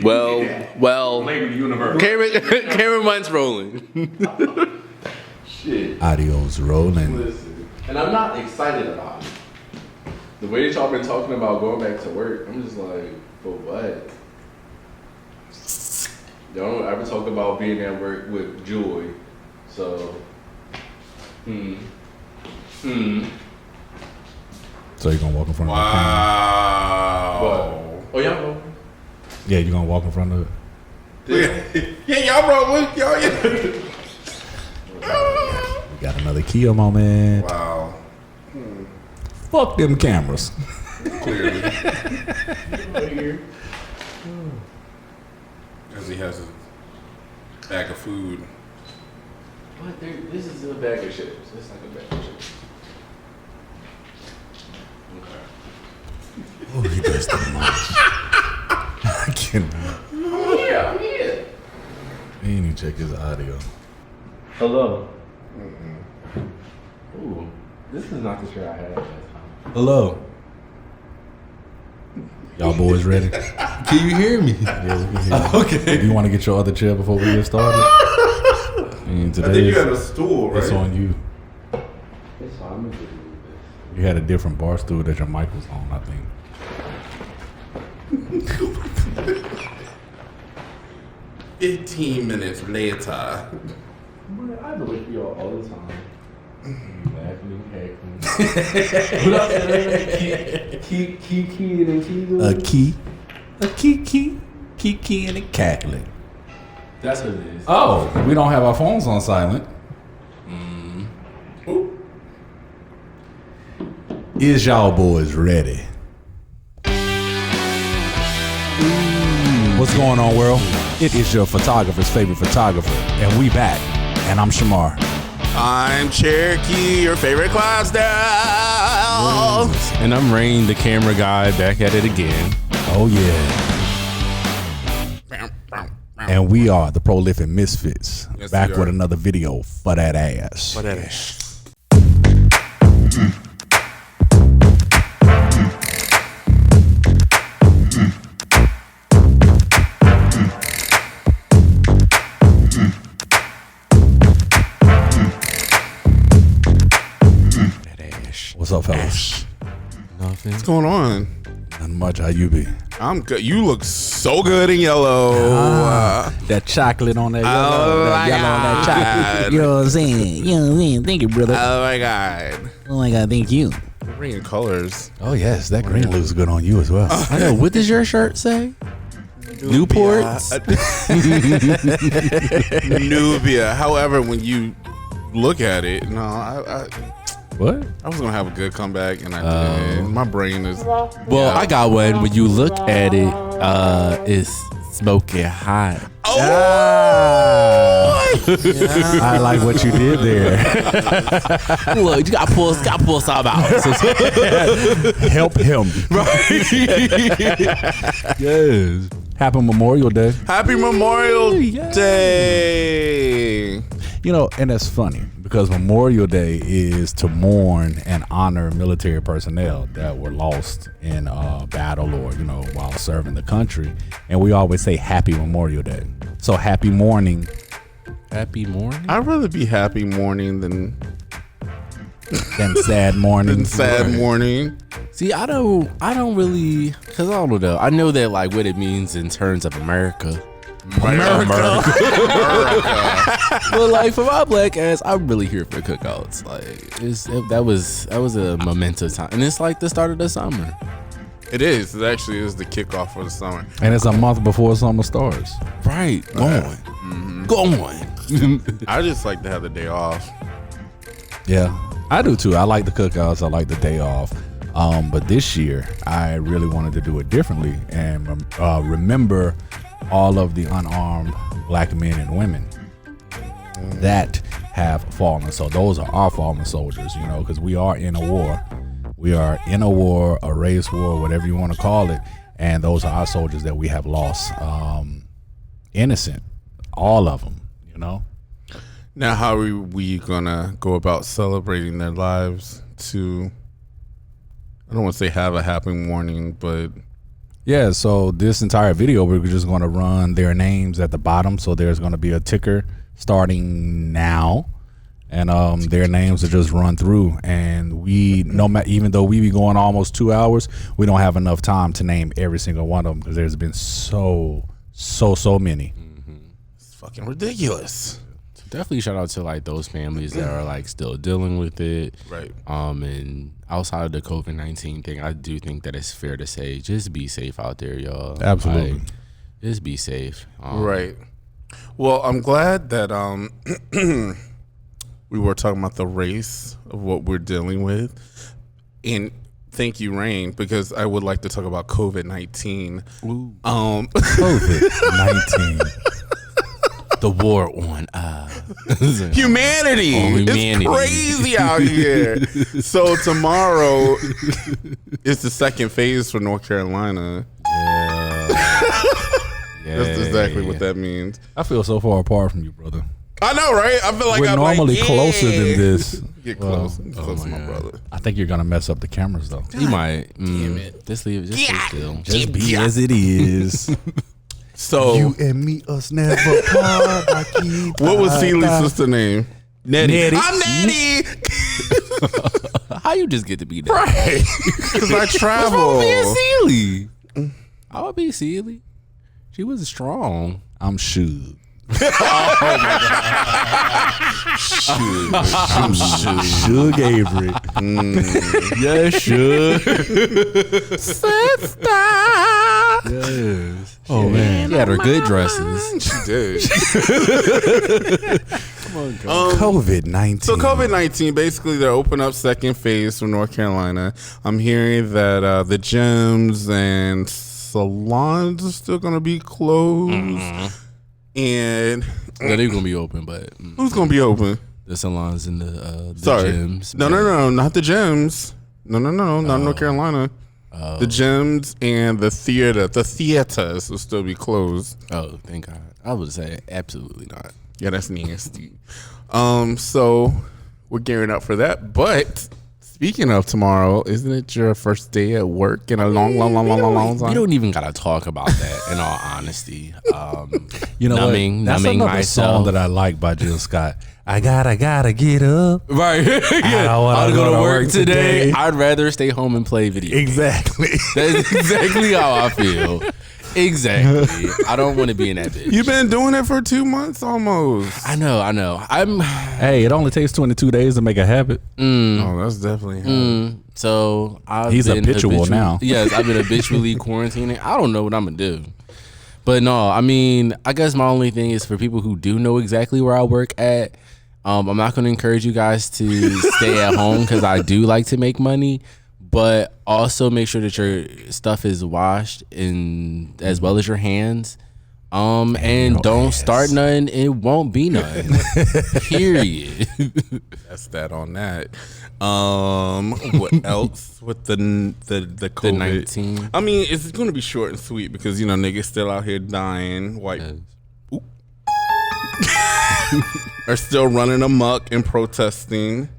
Well. Camera mine's rolling. Shit. Audio's rolling. Listen, and I'm not excited about it. The way that y'all been talking about going back to work, I'm just like, for what? Y'all don't ever talk about being at work with joy. So, So you're gonna walk in front of the camera? Wow. Oh, y'all rolling? Yeah, you're gonna walk in front of it? Yeah, y'all rolling. Y'all, We got another Kia moment. Wow. Fuck them cameras. Clearly. Because he has a bag of food. What? This is a bag of chips. It's like a bag of chips. Okay. Oh, he does the most. I cannot. Yeah, I'm here. He didn't even check his audio. Hello. Ooh, this is not the shirt I had last time. Hello. Y'all boys ready? Can you hear me? Yeah, we can hear you. Okay. Do you want to get your other chair before we get started? And today I think you had a stool, right? it's on you. It's fine. I'm gonna do this. You had a different bar stool that your mic was on, I think. 15 minutes later. Boy, I do it for y'all all the time. You laughing and cackling. What else did I say? Kiki and Kigo? A kiki, and a cackling. That's what it is. Oh, we don't have our phones on silent. Is y'all boys ready? What's going on, world? It is your photographer's favorite photographer, and we back. And I'm Shamar. I'm Cherokee, your favorite class now. And I'm Rain, the camera guy, back at it again. Oh yeah. And we are the Prolific Misfits, Yes, back we are. with another video for that ass. What that is? What's up, fellas? Nothing. What's going on? Not much. How you be? I'm good. You look so good in yellow. That chocolate on that yellow, Oh my on that chocolate. God. You know what I'm saying? You know what I'm saying? Thank you, brother. Oh my God. Oh my God, thank you. Bringing colors. Oh yes, that green looks good on you as well. I know. What does your shirt say? Newports? Nubia. However, when you look at it, no, I What? was gonna have a good comeback, and I didn't. My brain is. Well, I got one. When you look at it, it's smoking hot. I like what you did there. Look, you gotta pull something out. Help him. Yes. Happy Memorial Day. Happy Memorial Day. You know, and that's funny because Memorial Day is to mourn and honor military personnel that were lost in battle or, you know, while serving the country. And we always say Happy Memorial Day. So happy morning. Happy morning. I'd rather be happy morning than Sad morning. sad morning. See, I don't really, cause I don't know. I know that like what it means in terms of America. America. But like for my black ass, I'm really here for cookouts. Like that was a momentous time, and it's like the start of the summer. It is. It actually is the kickoff for the summer. And it's a month before summer starts. Right, go on. I just like to have the day off. Yeah, I do too. I like the cookouts. I like the day off. But this year, I really wanted to do it differently and remember all of the unarmed black men and women that have fallen. So those are our fallen soldiers, you know, because we are in a war. We are in a war, a race war, whatever you want to call it. And those are our soldiers that we have lost. Innocent, all of them, you know. Now, how are we gonna go about celebrating their lives to, I don't want to say have a happy morning, but Yeah, so this entire video, we're just going to run their names at the bottom. So there's going to be a ticker starting now, and their names are just run through. And we, even though we be going almost 2 hours, we don't have enough time to name every single one of them because there's been so many. It's fucking ridiculous. So definitely shout out to like those families that are like still dealing with it. Right. And outside of the COVID-19 thing, I do think that it's fair to say just be safe out there, y'all. Absolutely. Like, just be safe. Right. Well, I'm glad that we were talking about the race of what we're dealing with. And thank you, Rain, because I would like to talk about COVID-19. COVID-19. The war on humanity. It's crazy out here. So tomorrow is the second phase for North Carolina. That's exactly what that means. I feel so far apart from you, brother. I know, right? I feel like we're I'm normally like, closer than this. Get close. Close to my brother. I think you're gonna mess up the cameras though. You might. Damn it. Just leave it. Just stay still. Just be as it is. So you and me, us never part. What was Celi's sister name? Nettie. I'm Nettie. How you just get to be that? Right. Because I travel. Celie. I would be Celie. She was strong. I'm Suge. Suge Avery. Yeah, Suge. Sister. Yes. Oh man. She had her good dresses. She did. COVID-19. So COVID-19, basically they're opening up second phase for North Carolina. I'm hearing that the gyms and salons are still going to be closed. And they're going to be open, but who's going to be open? the salons and the Sorry. gyms. No, not the gyms. No, not North Carolina. The gyms and the theaters will still be closed. Oh, thank God. I would say absolutely not. Yeah, that's nasty. So we're gearing up for that. But speaking of tomorrow, isn't it your first day at work in a long time? We don't even gotta talk about that. In all honesty, You know numbing, what? That's numbing another myself. song that I like by Jill Scott. I gotta get up. Right. I don't wanna I'll go to work today. today. I'd rather stay home and play video games. Exactly. That's exactly how I feel. Exactly. I don't want to be in that bitch. You've been doing it for 2 months almost. I know. Hey, it only takes 22 days to make a habit. Oh, that's definitely So He's habitual now. Yes, I've been habitually quarantining. I don't know what I'm gonna do. But no, I mean, I guess my only thing is for people who do know exactly where I work at. I'm not going to encourage you guys to stay at home because I do like to make money, but also make sure that your stuff is washed and as well as your hands. And don't start none. It won't be none. Period. That's that on that. What else with the COVID? The 19. I mean, it's going to be short and sweet because niggas still out here dying. White are still running amok and protesting.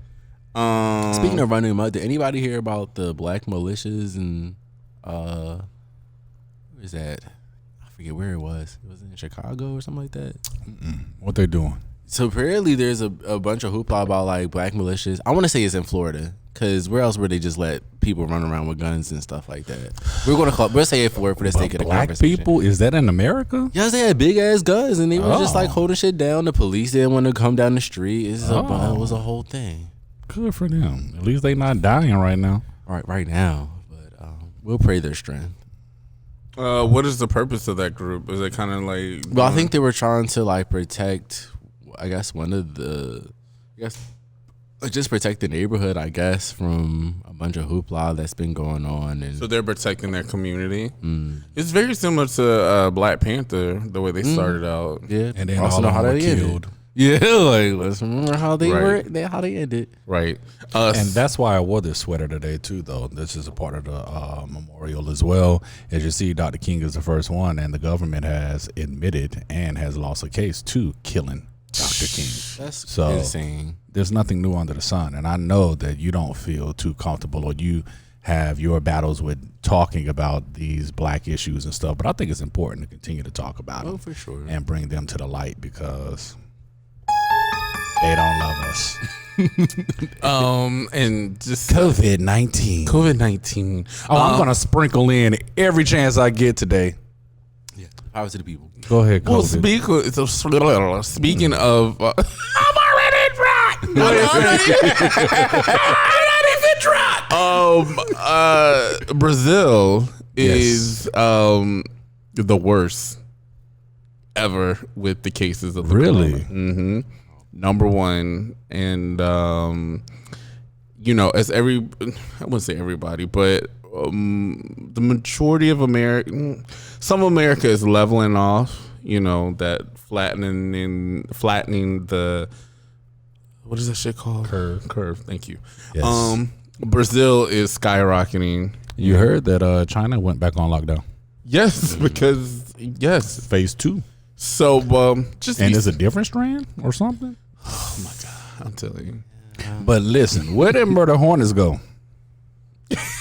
Speaking of running amok, did anybody hear about the black militias and where is that? I forget where it was. It was in Chicago or something like that. What they doing? So apparently there's a bunch of hoopla about like black militias. I want to say it's in Florida because where else would they just let people run around with guns and stuff like that? We'll say it for the sake of the Black conversation. people? Is that in America? Yes, they had big ass guns and they were just like holding shit down. The police didn't want to come down the street. It was a whole thing. Good for them. At least they not dying right now. Right now, but we'll pray their strength. What is the purpose of that group? Is it kind of like? Well, I think they were trying to like protect. I guess just protect the neighborhood. I guess from a bunch of hoopla that's been going on, and so they're protecting their community. It's very similar to Black Panther, the way they started out. yeah, And then also all know of how them were they killed. ended. Yeah, like let's remember how they Right. were, how they ended. Right. And that's why I wore this sweater today too, though. This is a part of the memorial as well. As you see, Dr. King is the first one, and the government has admitted and has lost a case to killing Dr. King. That's So insane. there's nothing new under the sun, and I know that you don't feel too comfortable, or you have your battles with talking about these black issues and stuff. But I think it's important to continue to talk about them. for sure. And bring them to the light because they don't love us. And just COVID-19. COVID-19. Oh, I'm going to sprinkle in every chance I get today. Yeah, power to the people. Go ahead, Well, COVID. speaking of, I'm already dry. Brazil is the worst ever with the cases of the Really? Mm-hmm. Number one, and as I wouldn't say everybody, but the majority of some America is leveling off. That flattening the, what is that shit called? Curve. Thank you. Yes. Brazil is skyrocketing. You heard that China went back on lockdown. Yes, because Phase 2. So And it's a different strand or something? Oh my God, I'm telling you. But listen, where did murder hornets go?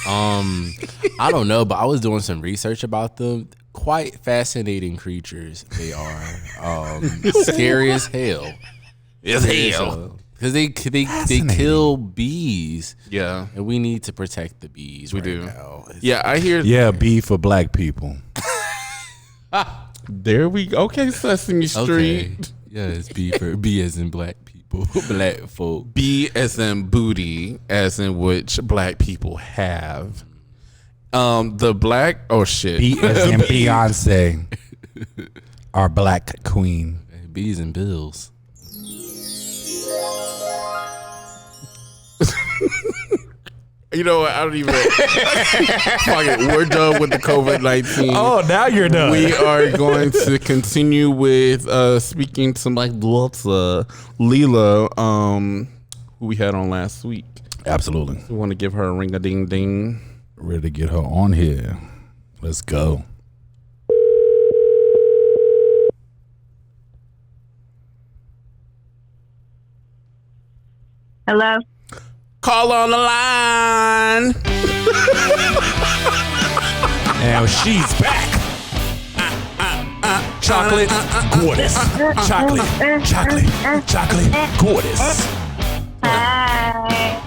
I don't know, but I was doing some research about them. Quite fascinating creatures they are. Scary as hell. It's hell. Because they kill bees. Yeah, And we need to protect the bees. we right do. now. Yeah, I hear. Yeah, B for black people. There we go. Okay, Sesame Street. Okay. Yeah, it's B as in black people, black folk. B as in booty, as in which black people have. The black. Oh shit. B as in Beyonce, our black queen. Bees and bills. You know what? I don't even. Fuck it. We're done with the COVID-19. Oh, now you're done. We are going to continue with speaking to my daughter, Lila, who we had on last week. Absolutely. We want to give her a ring-a-ding-ding. Ready to get her on here. Let's go. Hello. Call on the line. Now she's back. Chocolate Goddess. Chocolate Goddess. Hi.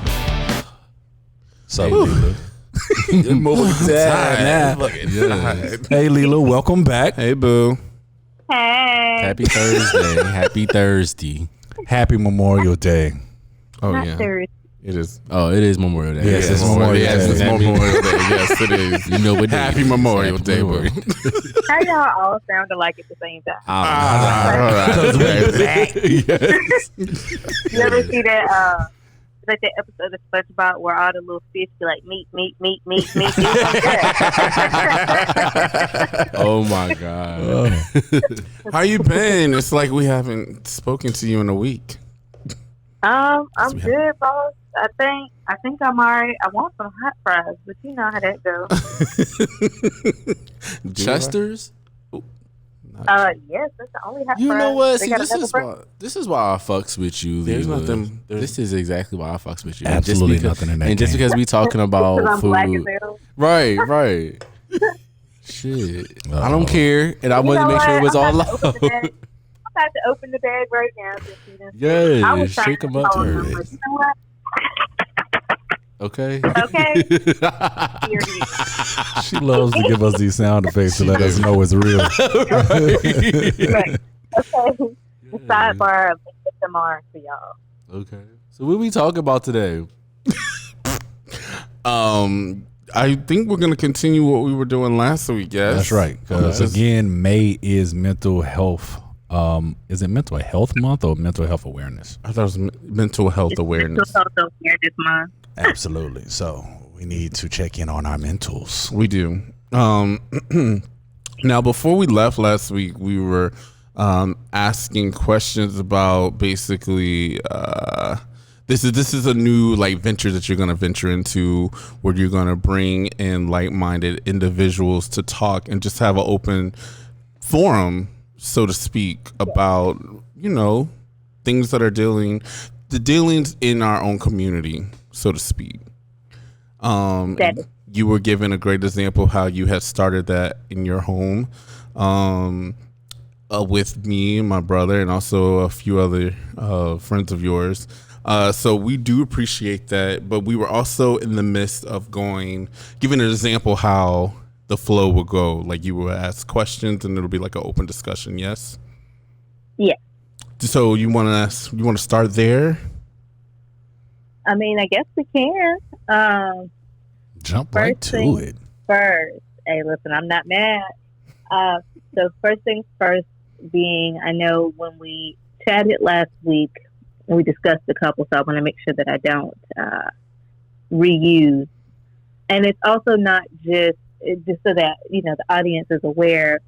So, Lila. Hey, Lila, welcome back. Hey, boo. Hey. Happy Thursday. Happy Thursday. Happy Memorial Day. Oh, Not yeah. Thursday. It is. Oh, it is Memorial Day. Yes, it's Memorial Yes, Day. it's Memorial Day. Yes, it is. You know what day Happy it is. Memorial Happy Day, boo. Memorial. How y'all all sound alike at the same time? All right. You ever see that like that episode of SpongeBob where all the little fish be like meat. Oh my God. How you been? It's like we haven't spoken to you in a week. I'm good, boss. I think I'm alright. I want some hot fries, but you know how that goes. Chester's? Yes, that's the only hot You fries. know what? They See, got this another is brand? why I fucks with you. There's Lila. nothing- This is exactly why I fucks with you. Absolutely Just because, nothing in that And just game. because we talking about Because I'm black as food, hell. right? Shit, I Uh-oh. don't care, and I You wanted to know make sure it what? was all I'm love. about to open the bag. I'm about to open the bag right now. Just, you know. I Yeah, was trying shake to them up. hold them, but you know what? Okay. Okay. Period. She loves to give us these sound effects to let us know it's real. Right. Okay. The sidebar of ASMR for y'all. Okay. So what we talking about today? I think we're gonna continue what we were doing last week. Yes, That's right. Because again, May is mental health. Is it mental health month or mental health awareness? I thought it was mental health awareness. Mental health awareness month. Absolutely. So we need to check in on our mentals. We do. Now, before we left last week, we were asking questions about basically this is a new like venture that you're gonna venture into, where you're gonna bring in like-minded individuals to talk and just have an open forum, so to speak, about things that are the dealings in our own community, so to speak. You were given a great example how you had started that in your home, with me, my brother, and also a few other friends of yours. So we do appreciate that, but we were also in the midst of giving an example how the flow will go. Like you will ask questions and it'll be like an open discussion. Yes. Yeah. So you want to start there? I mean, I guess we can. Jump right to it. First, hey, listen, I'm not mad. So first things first being, I know when we chatted last week, we discussed a couple, so I want to make sure that I don't reuse. And it's also not just so that, the audience is aware,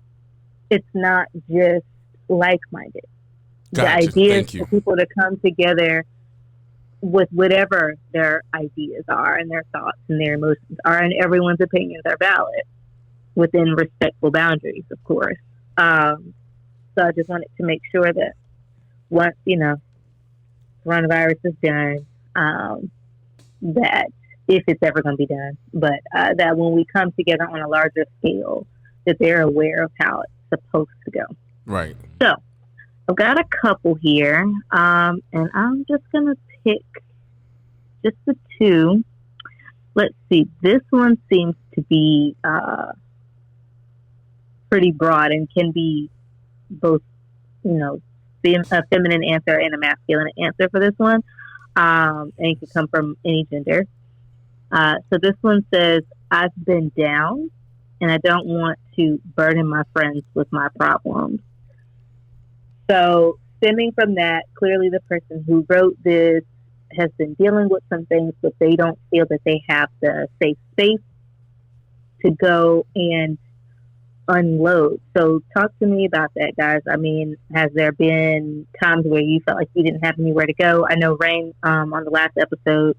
it's not just like-minded. Gotcha. The idea is for people to come together with whatever their ideas are and their thoughts and their emotions are, and everyone's opinions are valid within respectful boundaries, of course. So I just wanted to make sure that once, coronavirus is done, that if it's ever going to be done, but that when we come together on a larger scale, that they're aware of how it's supposed to go. Right. So I've got a couple here, and I'm just going to pick just the two. Let's see. This one seems to be pretty broad and can be both, a feminine answer and a masculine answer for this one. And it can come from any gender. So this one says, I've been down and I don't want to burden my friends with my problems. So stemming from that, clearly the person who wrote this has been dealing with some things, but they don't feel that they have the safe space to go and unload. So talk to me about that, guys. I mean, has there been times where you felt like you didn't have anywhere to go? I know, Rain, on the last episode,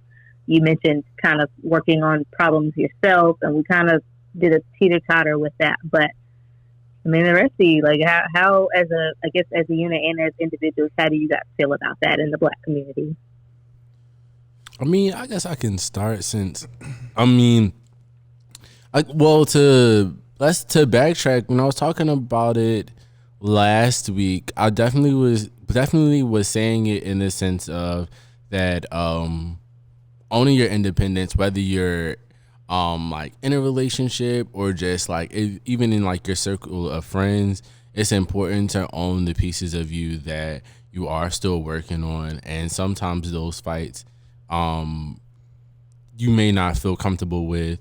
you mentioned kind of working on problems yourself, and we kind of did a teeter-totter with that. But I mean, the rest of you, like, how as a unit and as individuals, how do you guys feel about that in the Black community? I mean, I guess I can start since, to backtrack, when I was talking about it last week, I definitely was saying it in the sense of that owning your independence, whether you're like in a relationship or just like even in like your circle of friends, it's important to own the pieces of you that you are still working on. And sometimes those fights you may not feel comfortable with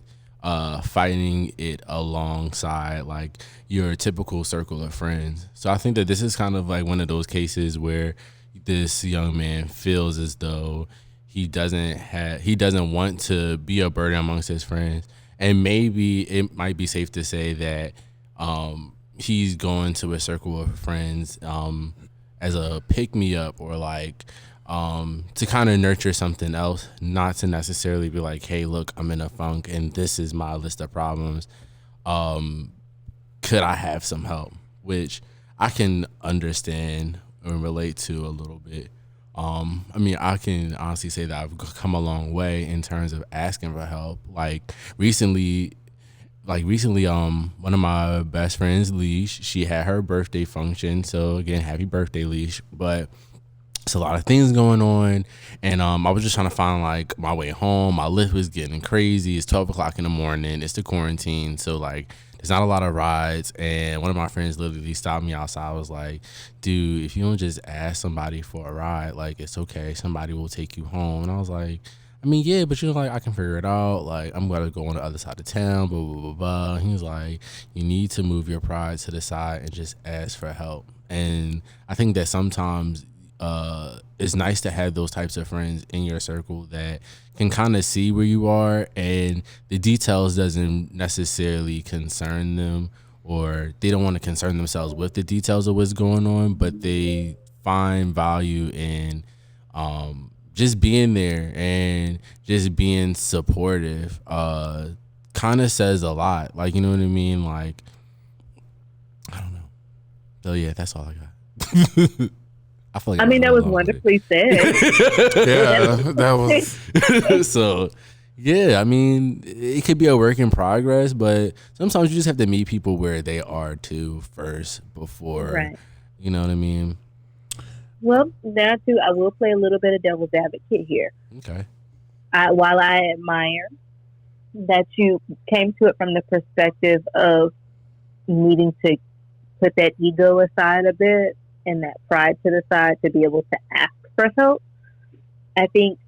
fighting it alongside like your typical circle of friends. So I think that this is kind of like one of those cases where this young man feels as though he doesn't want to be a burden amongst his friends, and maybe it might be safe to say that he's going to a circle of friends as a pick-me-up or like to kind of nurture something else, not to necessarily be like, hey, look, I'm in a funk and this is my list of problems. Could I have some help? Which I can understand and relate to a little bit. I mean, I can honestly say that I've come a long way in terms of asking for help. Like recently, one of my best friends, Leash, she had her birthday function. So again, happy birthday, Leash. But it's a lot of things going on, and I was just trying to find like my way home. My lift was getting crazy. It's 12 o'clock in the morning. It's the quarantine, so like there's not a lot of rides. And one of my friends literally stopped me outside. I was like, dude, if you don't just ask somebody for a ride, like it's okay. Somebody will take you home. And I was like, I mean, yeah, but like I can figure it out. Like I'm gonna go on the other side of town. Blah blah blah blah. He was like, you need to move your pride to the side and just ask for help. And I think that sometimes it's nice to have those types of friends in your circle that can kind of see where you are, and the details doesn't necessarily concern them, or they don't want to concern themselves with the details of what's going on, but they find value in just being there and just being supportive. Kind of says a lot, like, you know what I mean? Like, I don't know. So yeah, that's all I got. I mean, that was wonderfully said. Yeah, that was. So, Yeah, I mean, it could be a work in progress, but sometimes you just have to meet people where they are too first before, Right. you know what I mean? Well, that too, I will play a little bit of devil's advocate here. Okay. While I admire that you came to it from the perspective of needing to put that ego aside a bit and that pride to the side to be able to ask for help, I think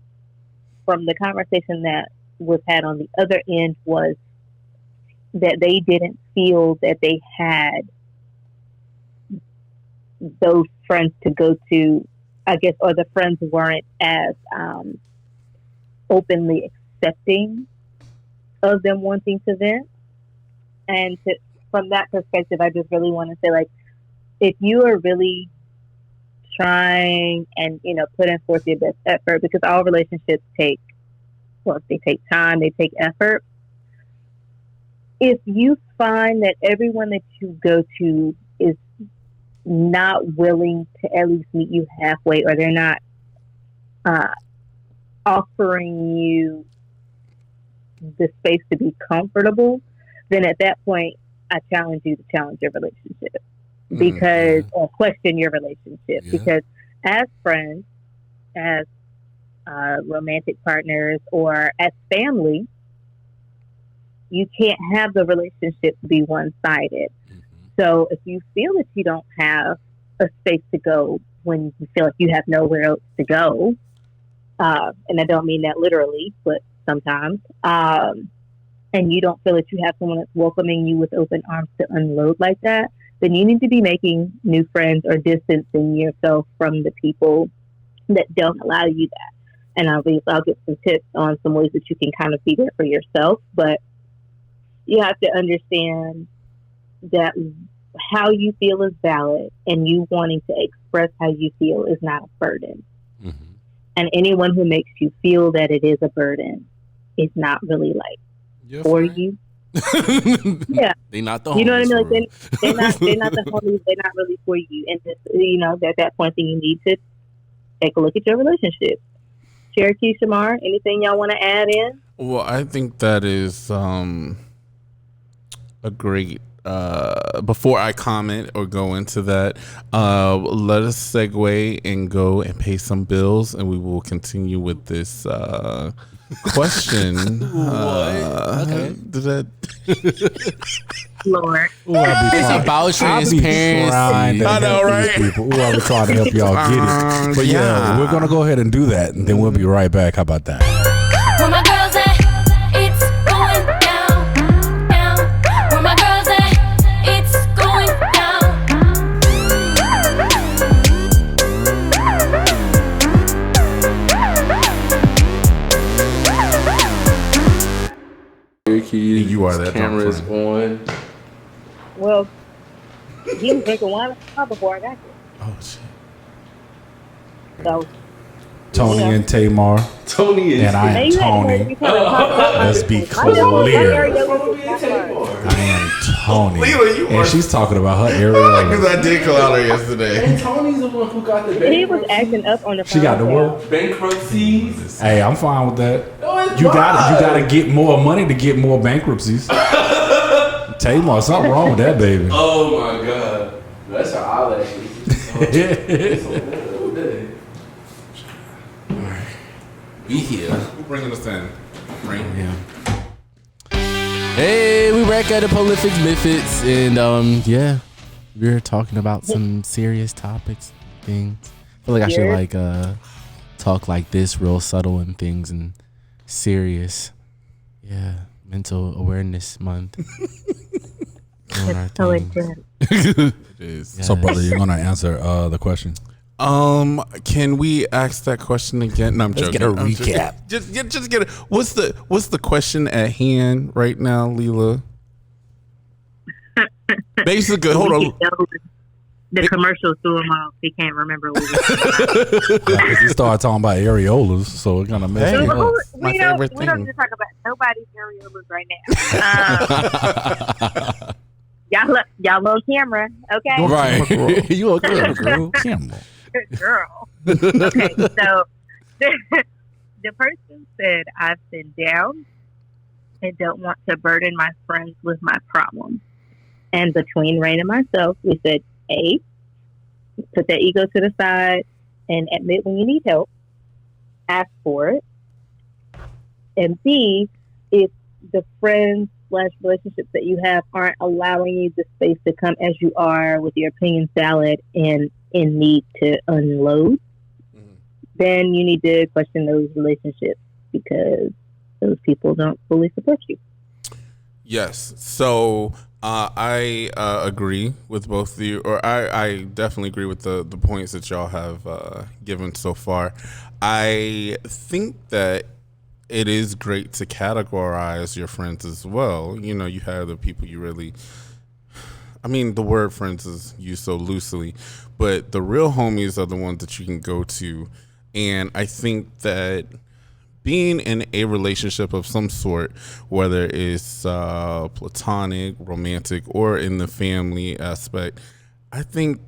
from the conversation that was had on the other end was that they didn't feel that they had those friends to go to, I guess, or the friends weren't as openly accepting of them wanting to vent. And from that perspective, I just really want to say, like, if you are really trying and, putting forth your best effort, because all relationships they take time, they take effort. If you find that everyone that you go to is not willing to at least meet you halfway, or they're not offering you the space to be comfortable, then at that point, I challenge you to challenge your relationship or question your relationship. Yeah. Because as friends, as romantic partners, or as family, you can't have the relationship be one-sided. So if you feel that you don't have a space to go when you feel like you have nowhere else to go, and I don't mean that literally, but sometimes, and you don't feel that you have someone that's welcoming you with open arms to unload like that, then you need to be making new friends or distancing yourself from the people that don't allow you that. And I'll get some tips on some ways that you can kind of be there for yourself, but you have to understand that how you feel is valid, and you wanting to express how you feel is not a burden. Mm-hmm. And anyone who makes you feel that it is a burden is not really like for you. Yeah, they not the homies. You know what I mean? Like they're not the homies. They're not really for you. And just, at that point, then you need to take a look at your relationship. Cherokee, Shamar, anything y'all want to add in? Well, I think that is a great. Before I comment or go into that, let us segue and go and pay some bills, and we will continue with this question. Okay. Did that? Lord. It's about transparency. I know, right? People. I was trying to help y'all get it. But yeah, we're going to go ahead and do that, and then we'll be right back. How about that? Where my girls at? It's going down, down. Where my girls at? It's going Cherokee, You are that cameras on. Well, he was drinking wine before I got here. Oh shit! So, Tony Yeah. and Tamar, Tony is. and I am Tony. Let's be clear. I am Tony. Lila, you And are- she's talking about her Because area. I did call out her yesterday. And Tony's the one who got the he was bankruptcy. acting up on the phone. She got the work. Bankruptcies. Hey, I'm fine with that. No, it's You fine. gotta get more money to get more bankruptcies. Tamar, something wrong with that baby. Oh my god. That's her eyelashes. It's a whole day. We here. Who bringing us in? Bring him. Hey, we back at the Prolific Misfits, and we're talking about some serious topics, things. I feel like I should Serious? talk like this, real subtle and things, and serious. Yeah, Mental Awareness Month. Doing our So thing. it's It is. So, brother, you're gonna answer the question. Can we ask that question again? No, I'm Let's joking. get a I'm recap. Just get it. What's the question at hand right now, Lila? Basically, hold on. The commercials threw him off. He can't remember what it was. You started talking about areolas, so it kind of messed Hey. me up. My favorite We don't thing. need to talk about nobody's areolas right now. Y'all on camera, okay? Right. You okay, girl? Camera. Girl. Okay, so the person said, I've been down and don't want to burden my friends with my problems. And between Rain and myself, we said, A, put that ego to the side and admit when you need help. Ask for it. And B, if the friends / relationships that you have aren't allowing you the space to come as you are with your opinions valid and in need to unload, then you need to question those relationships because those people don't fully support you. Yes. So I agree with both of you, or I definitely agree with the points that y'all have given so far. I think that it is great to categorize your friends as well. You know, you have the people you really, I mean, the word friends is used so loosely, but the real homies are the ones that you can go to. And I think that being in a relationship of some sort, whether it's platonic, romantic, or in the family aspect, I think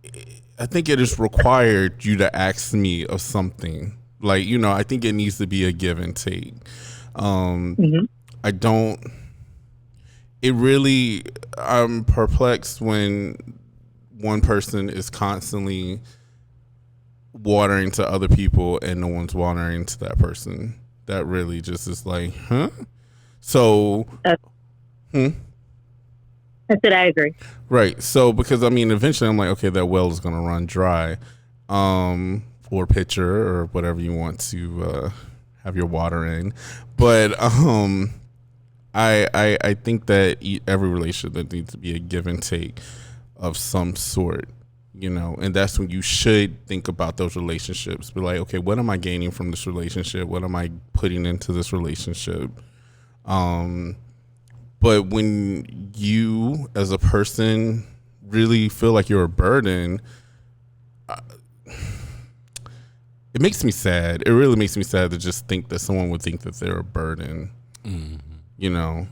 it is required you to ask me of something. Like, you know, I think it needs to be a give and take. I'm perplexed when one person is constantly watering to other people and no one's watering to that person. That really just is like, huh? So, I said I agree. Right. So, because I mean, eventually I'm like, okay, that well is going to run dry. Or pitcher or whatever you want to have your water in. But I think that every relationship there needs to be a give and take of some sort, you know, and that's when you should think about those relationships. Be like, okay, what am I gaining from this relationship? What am I putting into this relationship? But when you as a person really feel like you're a burden, it makes me sad. It really makes me sad to just think that someone would think that they're a burden, you know,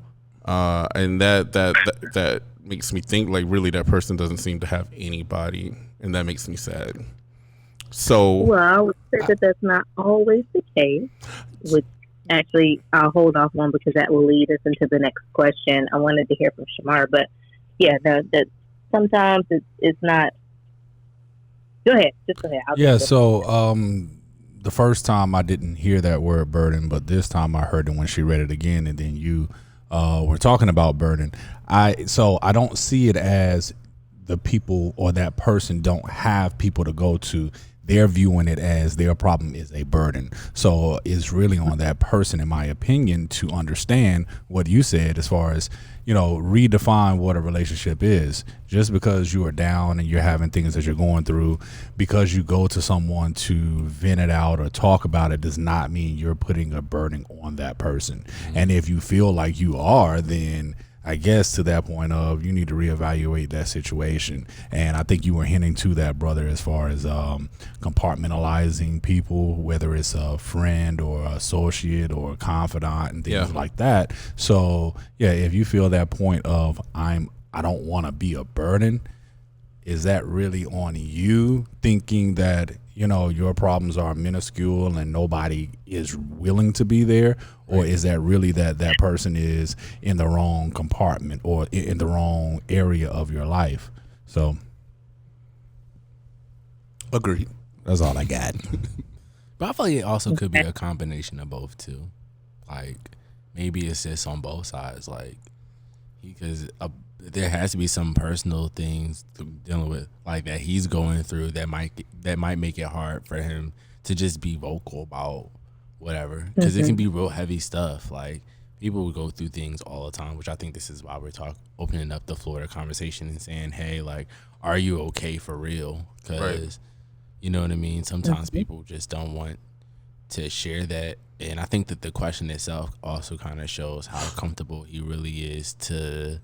and that makes me think like really that person doesn't seem to have anybody, and that makes me sad. So, well, I would say that that's not always the case. Which actually, I'll hold off one because that will lead us into the next question. I wanted to hear from Shamar, but yeah, that sometimes it's not. Go ahead. Just go ahead. So the first time I didn't hear that word burden, but this time I heard it when she read it again, and then you were talking about burden. I don't see it as the people or that person don't have people to go to. They're viewing it as their problem is a burden. So it's really on that person, in my opinion, to understand what you said as far as, you know, redefine what a relationship is. Just because you are down and you're having things that you're going through, because you go to someone to vent it out or talk about it, does not mean you're putting a burden on that person. And if you feel like you are, then I guess to that point of you need to reevaluate that situation. And I think you were hinting to that, brother, as far as compartmentalizing people, whether it's a friend or associate or a confidant and things like that. So yeah, if you feel that point of I don't want to be a burden, is that really on you thinking that, you know, your problems are minuscule and nobody is willing to be there? Or is that really that person is in the wrong compartment or in the wrong area of your life? So, agreed. That's all I got. But I feel like it also could be a combination of both too. Like maybe it's just on both sides. Like because there has to be some personal things to dealing with, like that he's going through that might make it hard for him to just be vocal about whatever, because it can be real heavy stuff. Like people will go through things all the time, which I think this is why we're opening up the floor to conversation and saying, hey, like, are you okay for real? Because you know what I mean, sometimes people just don't want to share that. And I think that the question itself also kind of shows how comfortable he really is to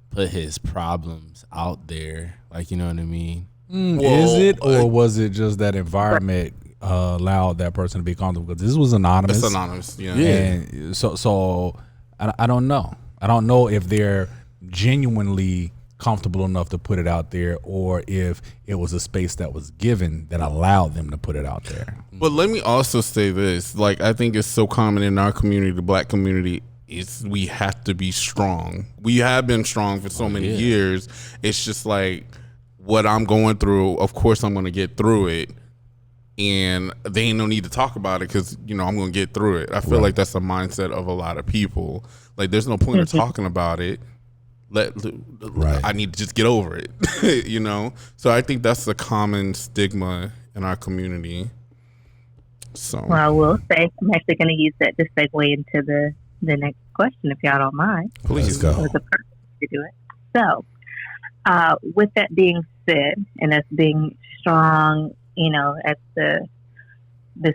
put his problems out there. Like, you know what I mean? Is it, or was it just that environment allowed that person to be comfortable? Because this was anonymous. It's anonymous, yeah. And so I don't know. I don't know if they're genuinely comfortable enough to put it out there, or if it was a space that was given that allowed them to put it out there. But let me also say this, like, I think it's so common in our community, the Black community, is we have to be strong. We have been strong for so many years. It's just like what I'm going through, of course I'm going to get through it. And they ain't no need to talk about it because, you know, I'm going to get through it. I feel like that's the mindset of a lot of people. Like, there's no point in talking about it. I need to just get over it, you know? So I think that's a common stigma in our community. So, Well, I will say, I'm actually going to use that to segue into the next question, if y'all don't mind. please go. It was a perfect way to do it. So, with that being said, and us being strong, you know, as the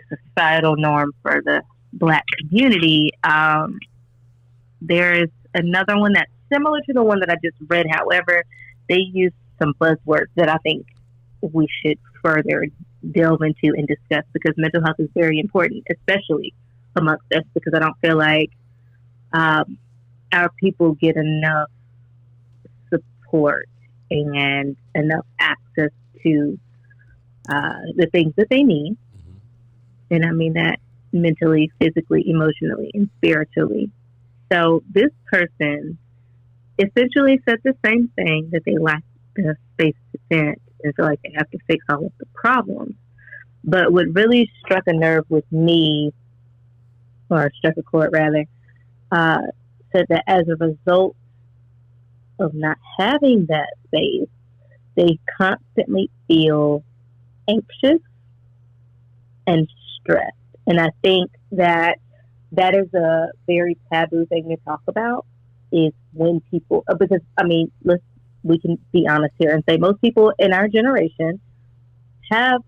societal norm for the Black community, there is another one that's similar to the one that I just read. However, they use some buzzwords that I think we should further delve into and discuss, because mental health is very important, especially amongst us, because I don't feel like our people get enough support and enough access to the things that they need. And I mean that mentally, physically, emotionally, and spiritually. So this person essentially said the same thing, that they lack the space to vent and feel like they have to fix all of the problems. But what really struck a nerve with me, or struck a chord rather, said that as a result of not having that space, they constantly feel anxious and stressed. And I think that is a very taboo thing to talk about, is when people, because I mean, we can be honest here and say most people in our generation have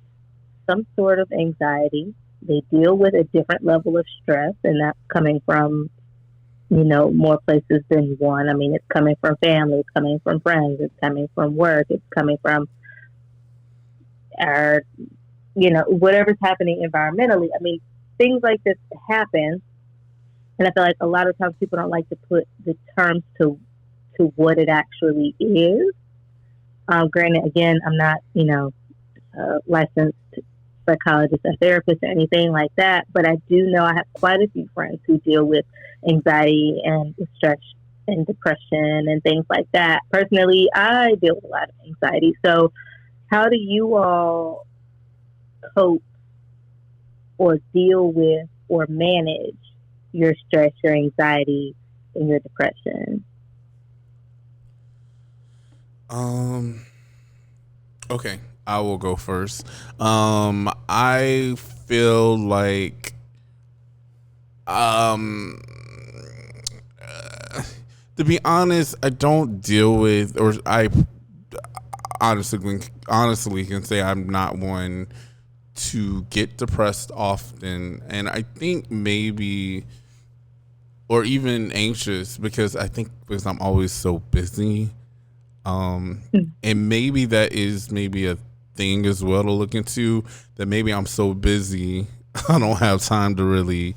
some sort of anxiety. They deal with a different level of stress, and that's coming from, you know, more places than one. I mean, it's coming from family, it's coming from friends, it's coming from work, it's coming from our, you know, whatever's happening environmentally. I mean, things like this happen, and I feel like a lot of times people don't like to put the terms to what it actually is. Granted, again, I'm not, you know, a licensed psychologist or therapist or anything like that, but I do know I have quite a few friends who deal with anxiety and stress and depression and things like that. Personally, I deal with a lot of anxiety. So how do you all cope or deal with or manage your stress, your anxiety, and your depression? Okay, I will go first. I feel like to be honest, I don't deal with, or I honestly can say I'm not one to get depressed often, and I think maybe, or even anxious, because I'm always so busy. And maybe that is maybe a thing as well to look into, that maybe I'm so busy I don't have time to really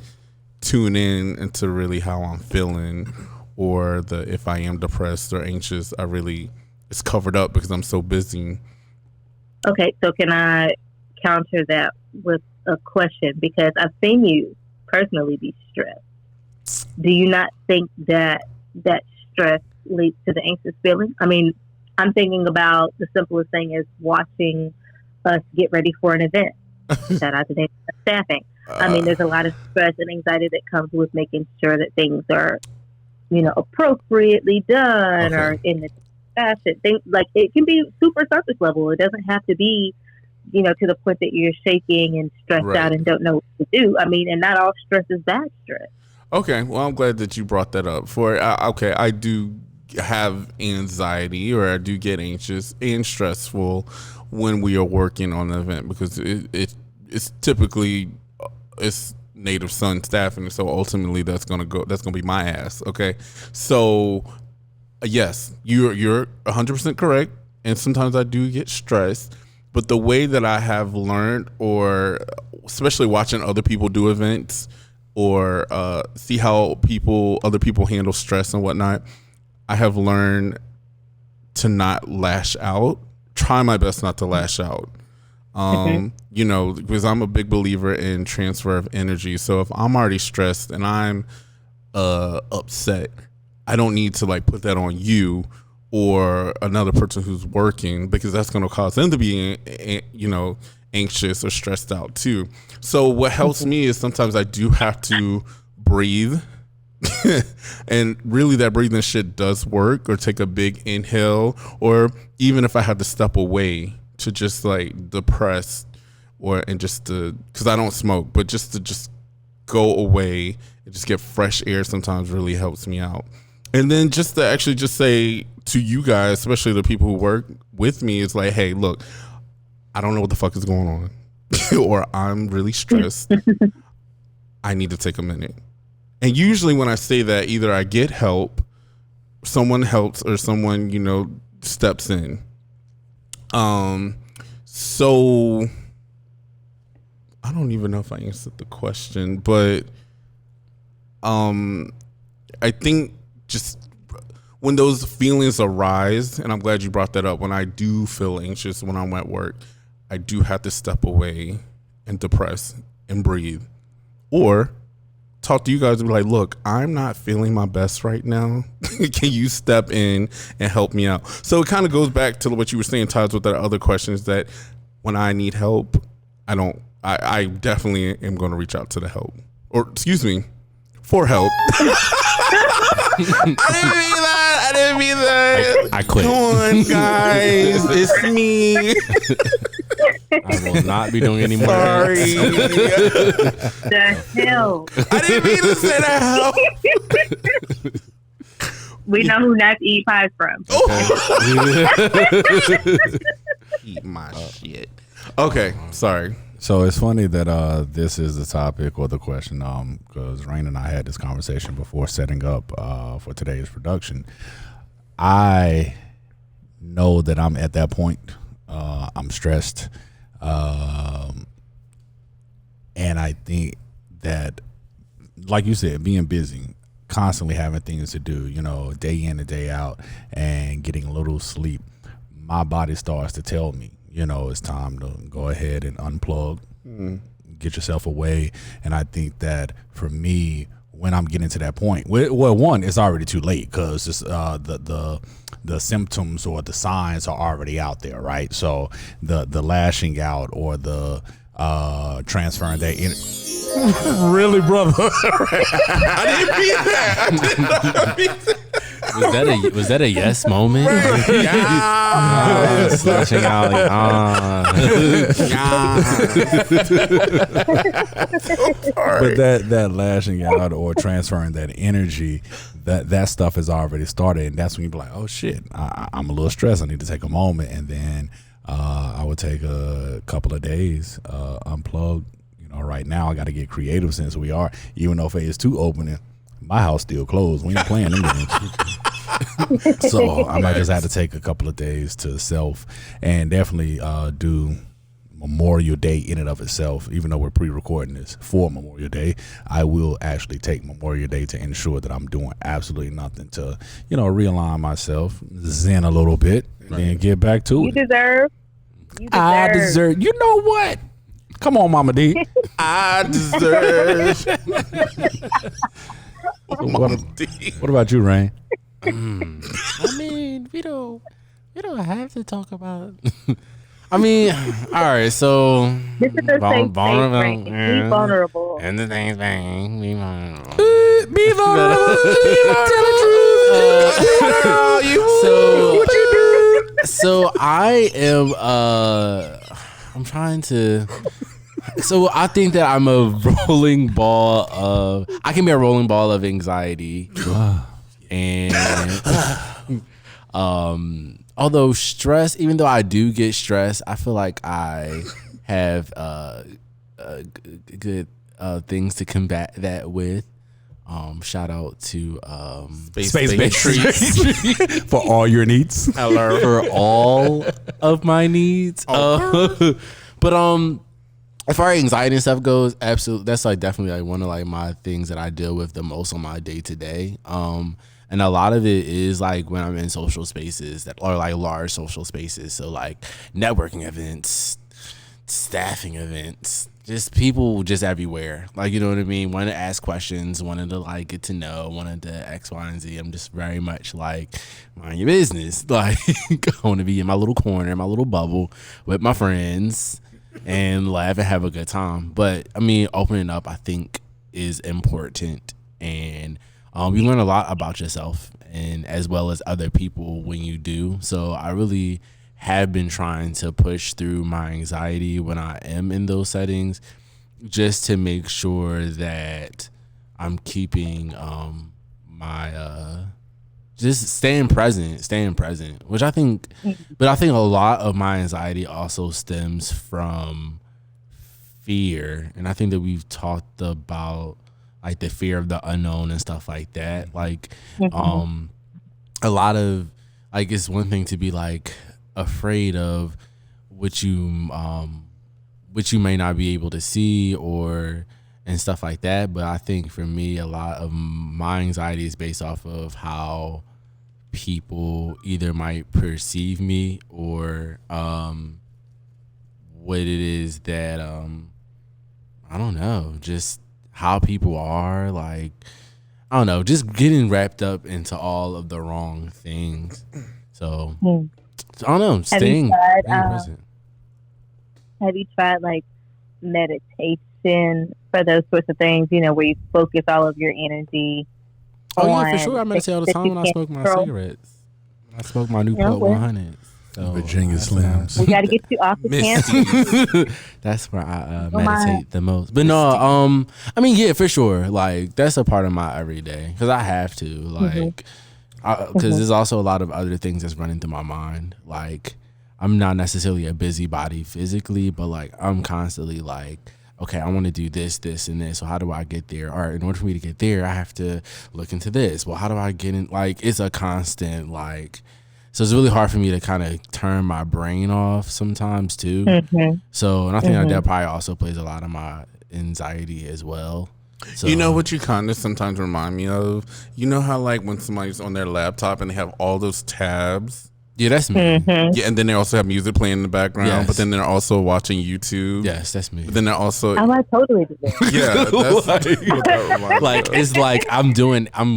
tune in into really how I'm feeling, or if I am depressed or anxious, it's covered up because I'm so busy. Okay, so can I counter that with a question? Because I've seen you personally be stressed. Do you not think that stress leads to the anxious feeling? I mean, I'm thinking about the simplest thing is watching us get ready for an event. Shout out to the staffing. I mean, there's a lot of stress and anxiety that comes with making sure that things are, you know, appropriately done, or in the fashion. Things like, it can be super surface level. It doesn't have to be, you know, to the point that you're shaking and stressed out and don't know what to do. I mean, and not all stress is bad stress. Okay, well, I'm glad that you brought that up. I do have anxiety, or I do get anxious and stressful when we are working on an event, because it's typically it's native son staffing, so ultimately that's gonna be my ass. Okay, so yes, you're 100% correct, and sometimes I do get stressed, but the way that I have learned, or especially watching other people do events, or see how other people handle stress and whatnot, I have learned to not lash out. Try my best not to lash out. You know, because I'm a big believer in transfer of energy. So if I'm already stressed and I'm upset, I don't need to like put that on you or another person who's working, because that's going to cause them to be, you know, anxious or stressed out too. So what helps me is sometimes I do have to breathe. And really that breathing shit does work, or take a big inhale, or even if I have to step away to just like depress, and just to, because I don't smoke, but just to go away and just get fresh air sometimes really helps me out. And then just to actually just say to you guys, especially the people who work with me, is like, hey, look, I don't know what the fuck is going on, or I'm really stressed. I need to take a minute. And usually when I say that, either I get help, someone helps, or someone, you know, steps in. So I don't even know if I answered the question, but I think just when those feelings arise, and I'm glad you brought that up, when I do feel anxious when I'm at work, I do have to step away and depress and breathe, or talk to you guys and be like, look, I'm not feeling my best right now. Can you step in and help me out? So it kind of goes back to what you were saying, ties with that other question, is that when I need help, I definitely am going to reach out to the help, or excuse me, for help. I didn't mean that. I quit. Come on, guys. It's me. I will not be doing any more. Sorry. The hell. I didn't mean to say that. We know who not to eat pies from. Eat my shit. Okay, sorry. So it's funny that this is the topic or the question, because Rain and I had this conversation before setting up for today's production. I know that I'm at that point. I'm stressed. And I think that, like you said, being busy, constantly having things to do, you know, day in and day out, and getting a little sleep, my body starts to tell me, you know, it's time to go ahead and unplug, get yourself away. And I think that for me, when I'm getting to that point, well, one, it's already too late, because the symptoms or the signs are already out there, right? So the lashing out or the transferring that in. Really, brother? I didn't mean that. I did not mean that. Was that a yes moment? Yeah. Slashing out. But that lashing out or transferring that energy, that stuff has already started, and that's when you be like, oh shit, I'm a little stressed. I need to take a moment, and then I would take a couple of days, unplug. You know, right now I got to get creative, since we are, even though phase 2 opening, my house still closed. We ain't playing them games. So I might just have to take a couple of days to self, and definitely do Memorial Day in and of itself. Even though we're pre-recording this for Memorial Day, I will actually take Memorial Day to ensure that I'm doing absolutely nothing to, you know, realign myself, zen a little bit, and then get back to it. You deserve. I deserve. You know what? Come on, Mama D. I deserve. What about you, Rain? I mean, we don't have to talk about. I mean, all right. So This is the safe space, Frank. Be vulnerable. And the thing, be vulnerable. Be vulnerable. Tell the truth. So I am. I'm trying to. So I think that I'm a rolling ball of. I can be a rolling ball of anxiety, and although stress, even though I do get stressed, I feel like I have good things to combat that with. Shout out to Space Treats for all your needs. For all of my needs. But as far as anxiety and stuff goes, absolutely, that's like definitely like one of like my things that I deal with the most on my day to day. And And a lot of it is like when I'm in social spaces that are like large social spaces. So like networking events, staffing events, just people just everywhere. Like, you know what I mean? Wanted to ask questions, wanted to like get to know, wanted to X, Y, and Z. I'm just very much like, mind your business. Like, I want to be in my little corner, my little bubble with my friends and laugh and have a good time. But I mean, opening up, I think, is important. And you learn a lot about yourself and as well as other people when you do. So I really have been trying to push through my anxiety when I am in those settings, just to make sure that I'm keeping my just staying present, which I think, but I think a lot of my anxiety also stems from fear. And I think that we've talked about like the fear of the unknown and stuff like that. Like, a lot of like, it's one thing to be like afraid of what you may not be able to see or and stuff like that. But I think for me, a lot of my anxiety is based off of how people either might perceive me or what it is that I don't know, just how people are. Like, I don't know, just getting wrapped up into all of the wrong things. So I don't know, staying present. Have you tried like meditation for those sorts of things? You know, where you focus all of your energy. Oh yeah, for sure. I meditate all the time when I smoke my cigarettes. When I smoke my Newport 100. So Virginia Slims. We got to get you off the campus. That's where I meditate the most. But no, I mean, yeah, for sure. Like, that's a part of my everyday because I have to. Like, because there's also a lot of other things that's running through my mind. Like, I'm not necessarily a busybody physically, but like, I'm constantly like, okay, I want to do this, this, and this. So how do I get there? All right, in order for me to get there, I have to look into this. Well, how do I get in? Like, it's a constant like. So it's really hard for me to kind of turn my brain off sometimes too. So, and I think that probably also plays a lot of my anxiety as well. So, you know what you kind of sometimes remind me of? You know how like when somebody's on their laptop and they have all those tabs? Yeah, that's me. Yeah, and then they also have music playing in the background, Yes. but then they're also watching YouTube. Yes, that's me. But then they're also I totally do that. yeah, that's what that reminds me Like, of. it's like I'm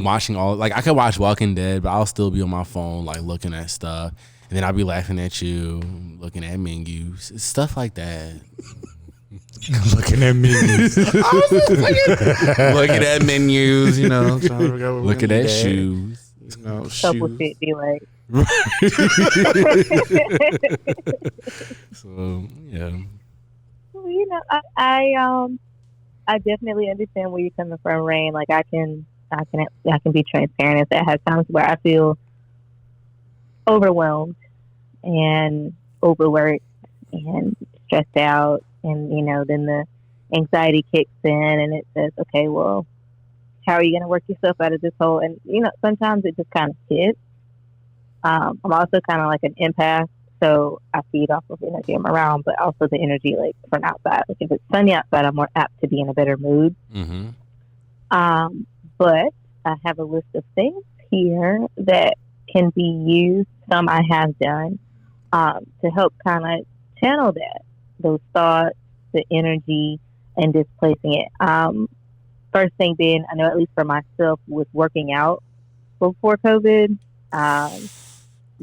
watching all, like, I could watch Walking Dead, but I'll still be on my phone, like, looking at stuff. And then I'll be laughing at you, looking at menus, stuff like that. Looking at me. looking at menus, you know, trying to figure out what we're Looking gonna at get. shoes. You know, Couple shoes. shit be like, So, yeah. you know, I definitely understand where you're coming from, Rain. Like, I can be transparent if that has times where I feel overwhelmed and overworked and stressed out, and you know, then the anxiety kicks in and it says, okay, well, how are you going to work yourself out of this hole? And you know, sometimes it just kind of hits. I'm also kind of like an empath, so I feed off of energy I'm around, but also the energy like from outside. Like if it's sunny outside, I'm more apt to be in a better mood. But I have a list of things here that can be used. Some I have done to help kind of channel those thoughts, the energy, and displacing it. First thing being, I know at least for myself, was working out before COVID.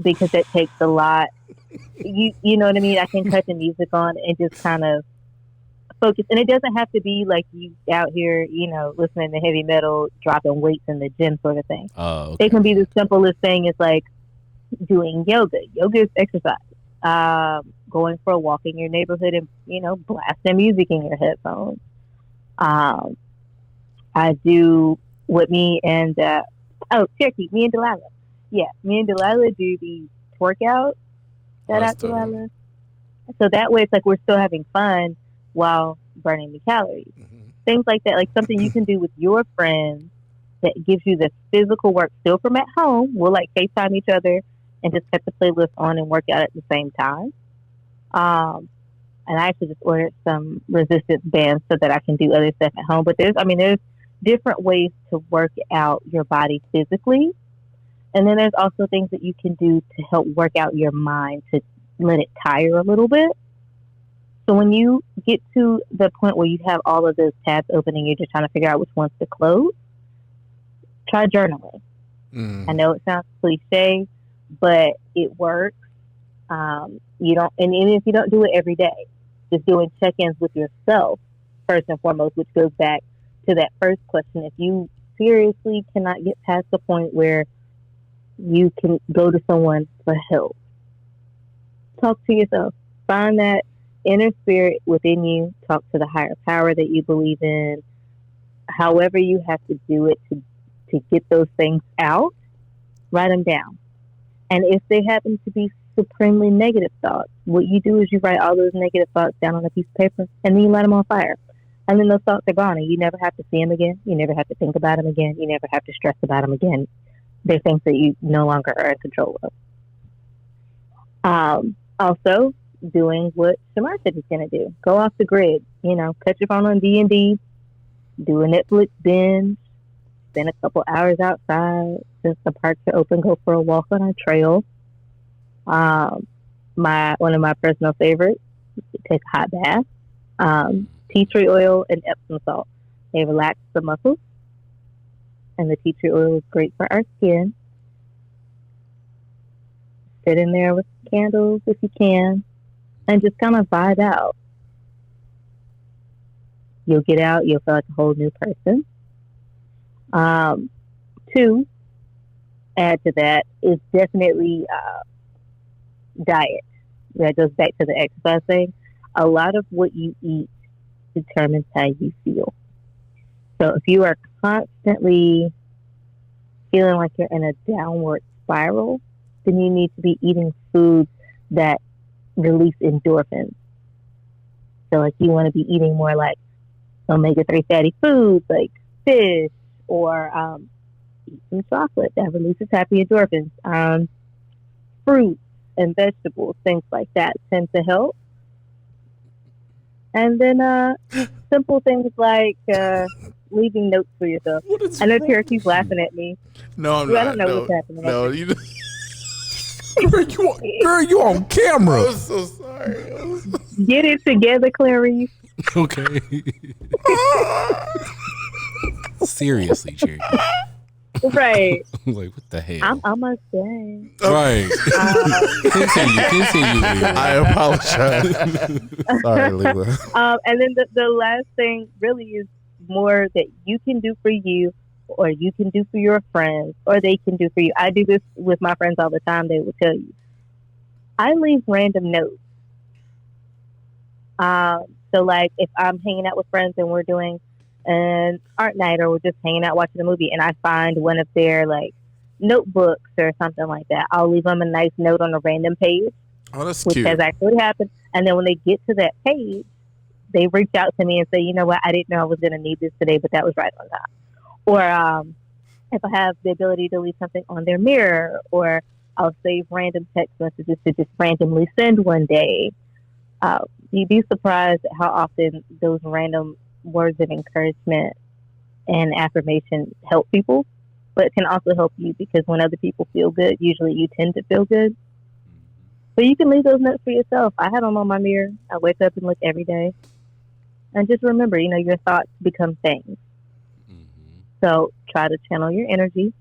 Because it takes a lot. You know what I mean? I can cut the music on and just kind of focus. And it doesn't have to be like you out here, you know, listening to heavy metal, dropping weights in the gym sort of thing. Oh, okay. It can be the simplest thing is like doing yoga. Yoga is exercise. Going for a walk in your neighborhood and, you know, blasting music in your headphones. I do what me and, Cherokee, me and Delilah. Yeah, me and Delilah do the workout. Shout out Delilah. So that way it's like we're still having fun while burning the calories. Things like that, like something you can do with your friends that gives you the physical work still from at home. We'll like FaceTime each other and just cut the playlist on and work out at the same time. And I actually just ordered some resistance bands so that I can do other stuff at home. But there's different ways to work out your body physically And then there's also things that you can do to help work out your mind to let it tire a little bit. So when you get to the point where you have all of those tabs open and you're just trying to figure out which ones to close, try journaling. I know it sounds cliche, but it works. You don't, and even if you don't do it every day, just doing check-ins with yourself first and foremost, which goes back to that first question. If you seriously cannot get past the point where you can go to someone for help, talk to yourself. Find that inner spirit within you. Talk to the higher power that you believe in. However you have to do it to get those things out, write them down. And if they happen to be supremely negative thoughts, what you do is you write all those negative thoughts down on a piece of paper and then you light them on fire. And then those thoughts are gone and you never have to see them again. You never have to think about them again. You never have to stress about them again. They're things that you no longer are in control of. Also, doing what Shamar said he's going to do. Go off the grid. Cut your phone on D&D. Do a Netflix binge. Spend a couple hours outside. Since the parks are open, go for a walk on a trail. One of my personal favorites, take a hot bath. Tea tree oil and Epsom salt. They relax the muscles. And the tea tree oil is great for our skin. Sit in there with candles if you can. And just kind of vibe out. You'll get out. You'll feel like a whole new person. 2, add to that is definitely diet. That goes back to the exercise thing. A lot of what you eat determines how you feel. So if you are constantly feeling like you're in a downward spiral, then you need to be eating foods that release endorphins. So like you want to be eating more like omega-3 fatty foods like fish or eat some chocolate that releases happy endorphins. Fruits and vegetables, things like that tend to help. And then simple things like leaving notes for yourself. I know Cherokee's laughing at me. No, I'm Dude, not. I don't know what's happening. No, you. Girl, you on camera. I'm so sorry. Get it together, Clarice. Okay. Seriously, Cherokee. Right. I'm like, what the hell? I'm almost done. Right. Continue. Lila. I apologize. Sorry, Lila. And then the last thing really is more that you can do for you, or you can do for your friends, or they can do for you. I do this with my friends all the time. They will tell you. I leave random notes. So like if I'm hanging out with friends and we're doing an art night or we're just hanging out watching a movie and I find one of their like notebooks or something like that, I'll leave them a nice note on a random page. Oh, that's which cute. has actually happened. And then when they get to that page, they reach out to me and say, you know what, I didn't know I was going to need this today, but that was right on time. Or if I have the ability to leave something on their mirror, or I'll save random text messages to just randomly send one day. You'd be surprised at how often those random words of encouragement and affirmation help people, but it can also help you because when other people feel good, usually you tend to feel good. But you can leave those notes for yourself. I have them on my mirror. I wake up and look every day. And just remember, your thoughts become things. So try to channel your energy,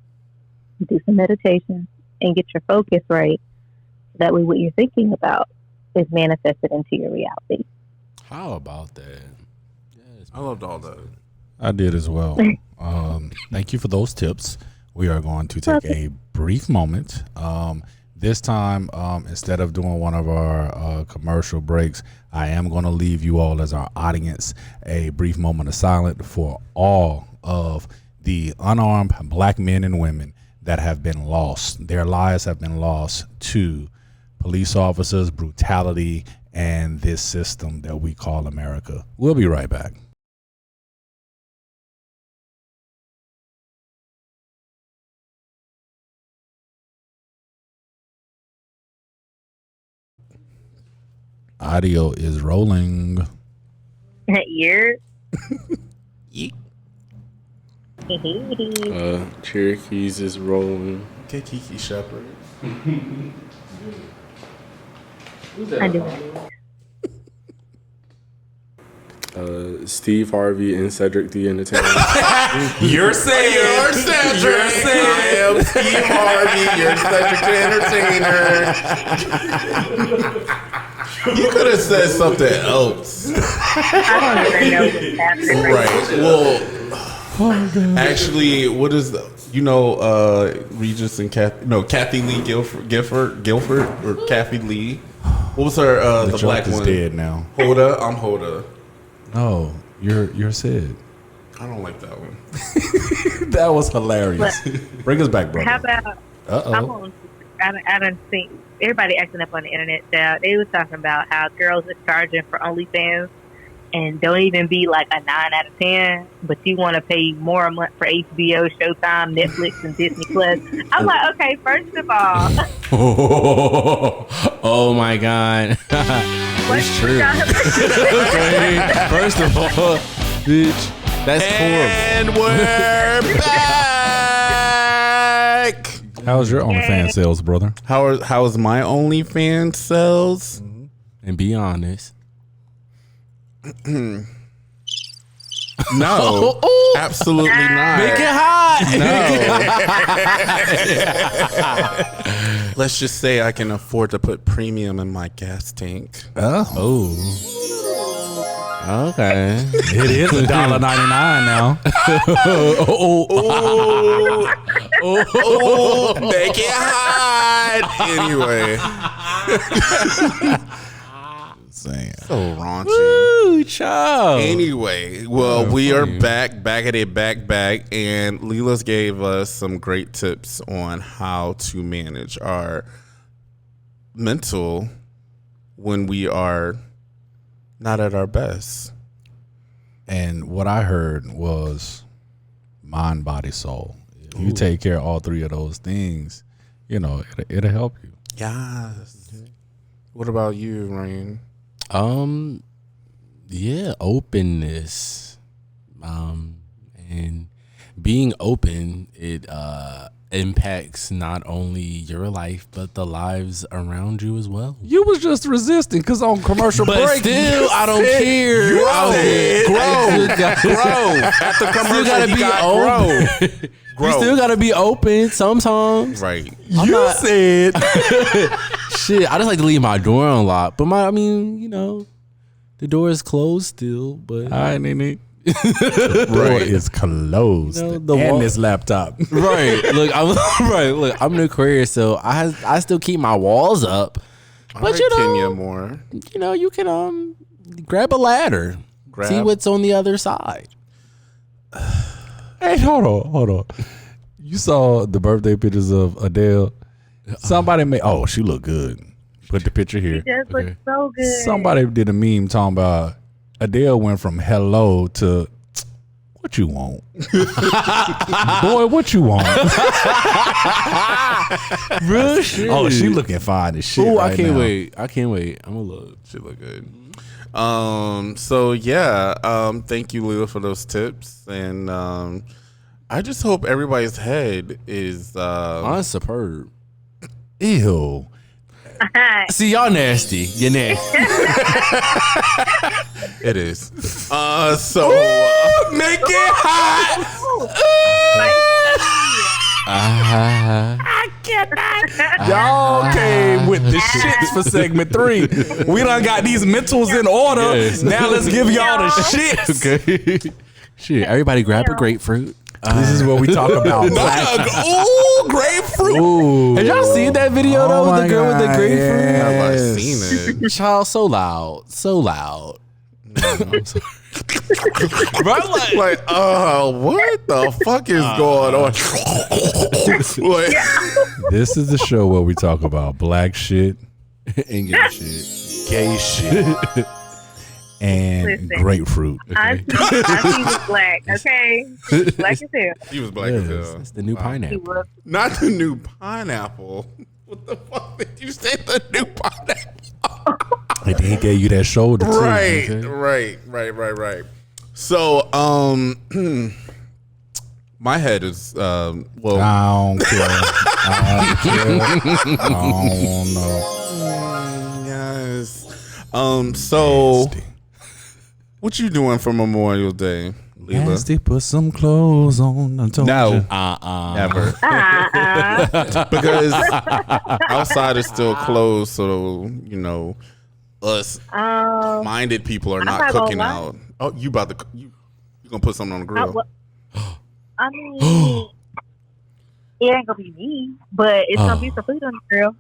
do some meditation, and get your focus right. That way what you're thinking about is manifested into your reality. How about that? Yes, I loved all that. I did as well. Thank you for those tips. We are going to take a brief moment. This time, instead of doing one of our commercial breaks, I am going to leave you all as our audience a brief moment of silence for all of the unarmed black men and women that have been lost. Their lives have been lost to police officers, brutality, and this system that we call America. We'll be right back. Audio is rolling. You're Cherokee's is rolling. Okay, Kiki Shepard. Who's that? I do. Steve Harvey and Cedric the Entertainer. You're saying. You're Cedric. You're saying. I am Steve Harvey. You're Cedric the Entertainer. You could have said something else. I don't even know what's happening Right. Well, actually, what is the, Regis and Kathy Lee Guilford, or Kathy Lee? What was her, the black is one? dead now. Hoda? I'm Hoda. No, you're Sid. I don't like that one. That was hilarious. Bring us back, brother. How about I don't think everybody acting up on the internet now. They was talking about how girls are charging for OnlyFans and don't even be like a 9 out of 10, but you want to pay more a month for HBO, Showtime, Netflix, and Disney Plus. I'm like, okay, first of all, Oh my God. It's true. First of all, bitch, that's And we're back. How's your OnlyFans sales, brother? How's my OnlyFans sales? horrible. And be honest. No, absolutely not. Make it hot. No. Let's just say I can afford to put premium in my gas tank. Oh, Okay. it is $1.99 now. Oh, make it hot. Anyway, Saying. so raunchy. Ooh, child. Anyway, well, we are back at it, back, and Lila's gave us some great tips on how to manage our mental when we are not at our best. And what I heard was mind, body, soul. If you take care of all three of those things, it'll help you. Yes. What about you, Rain? Yeah, openness. And being open, it impacts not only your life but the lives around you as well. You was just resisting because on commercial But break, still, I don't care. Grow. At the commercial, gotta you be got open. grow. You still gotta be open sometimes. Right. you said Shit, I just like to leave my door unlocked. But the door is closed still. But all right, Nene. The door is closed. the and wall- this laptop. right. Look, I'm an Aquarius, so I still keep my walls up. But Kenya more. you can grab a ladder, see what's on the other side. Hey, hold on. You saw the birthday pictures of Adele. Somebody made. Oh, she looked good. Put the picture here. it does look so good. Somebody did a meme talking about Adele went from hello to what you want. Boy, what you want? Real shit. Oh, she looking fine as shit. Ooh, right I can't now. wait. I'm gonna look. She look good. So yeah, thank you, Lila, for those tips. And I just hope everybody's head is Mine's superb. Ew. See, y'all nasty. You're nasty. it is. So make it hot. Y'all came with the shits for segment 3. We done got these mentals in order. Yes. Now let's give y'all the shits. Okay. Shit, everybody grab a grapefruit. This is what we talk about. Ooh, grapefruit. Ooh. Have y'all seen that video though with the girl with the grapefruit? Have I Yes. seen it? Child, so loud. I'm sorry. Bro, Like, what the fuck is going on? Like, This is the show where we talk about black shit, ain't gay shit. gay shit, and Listen. grapefruit. I see he was black, okay? He was black as hell. he was black as Yes, hell. that's the new He pineapple. was. Not the new pineapple. What the fuck did you say? The new pineapple? And then he gave you that shoulder too. Right, okay? right. So, my head is well. I don't care. Oh no. Yes. So, what you doing for Memorial Day, Lila? Nasty, put some clothes on. I told No. you. Never. Because outside is still closed, so us minded people are I'm not not gonna cooking lie. out. Oh, you gonna put something on the grill? I mean, it ain't gonna be me, but it's gonna be some food on the grill.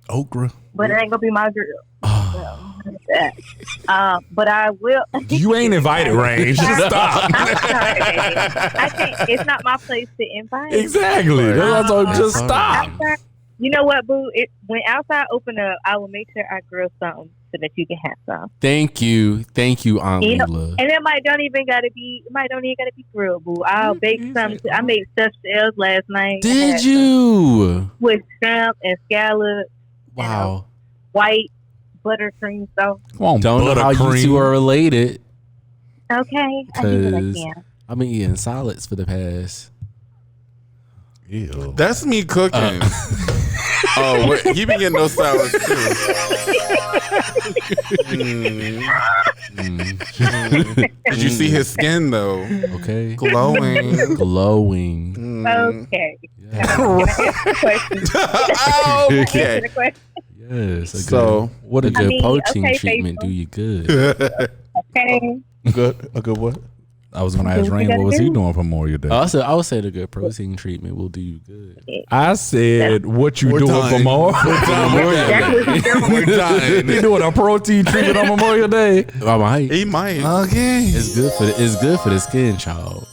Okra. But it ain't gonna be my grill. But I will. You ain't invited, Range. Just stop. I'm sorry. I can't. It's not my place to invite. Exactly. That's all. Just stop. You know what, boo? When outside open up, I will make sure I grill something so that you can have some. Thank you, Aunt You know, Lila. and it might don't even gotta be grilled, boo. I'll bake some. I made stuffed shells last night. Did you? With shrimp and scallops. Wow. White buttercream sauce. Come on, Don't know how you two are related. Okay, I do what I 'Cause can. I've been eating solids for the past. Ew. That's me cooking. Oh, wait, you been getting those salads too. Did you see his skin though? Okay. Glowing. Glowing. Okay. Yeah. Okay. Answer the question. Yes. So, What A a good mean, protein okay, treatment faithful. do you good. Okay. A good what? I was gonna ask What Rain, you what was gotta he do? doing for Memorial Day? I would say the good protein treatment will do you good. I said, what you We're doing done. for Memorial? That's what he's doing. We're done. You doing a protein treatment on Memorial Day? I might. He might. Okay. It's good for the skin, child.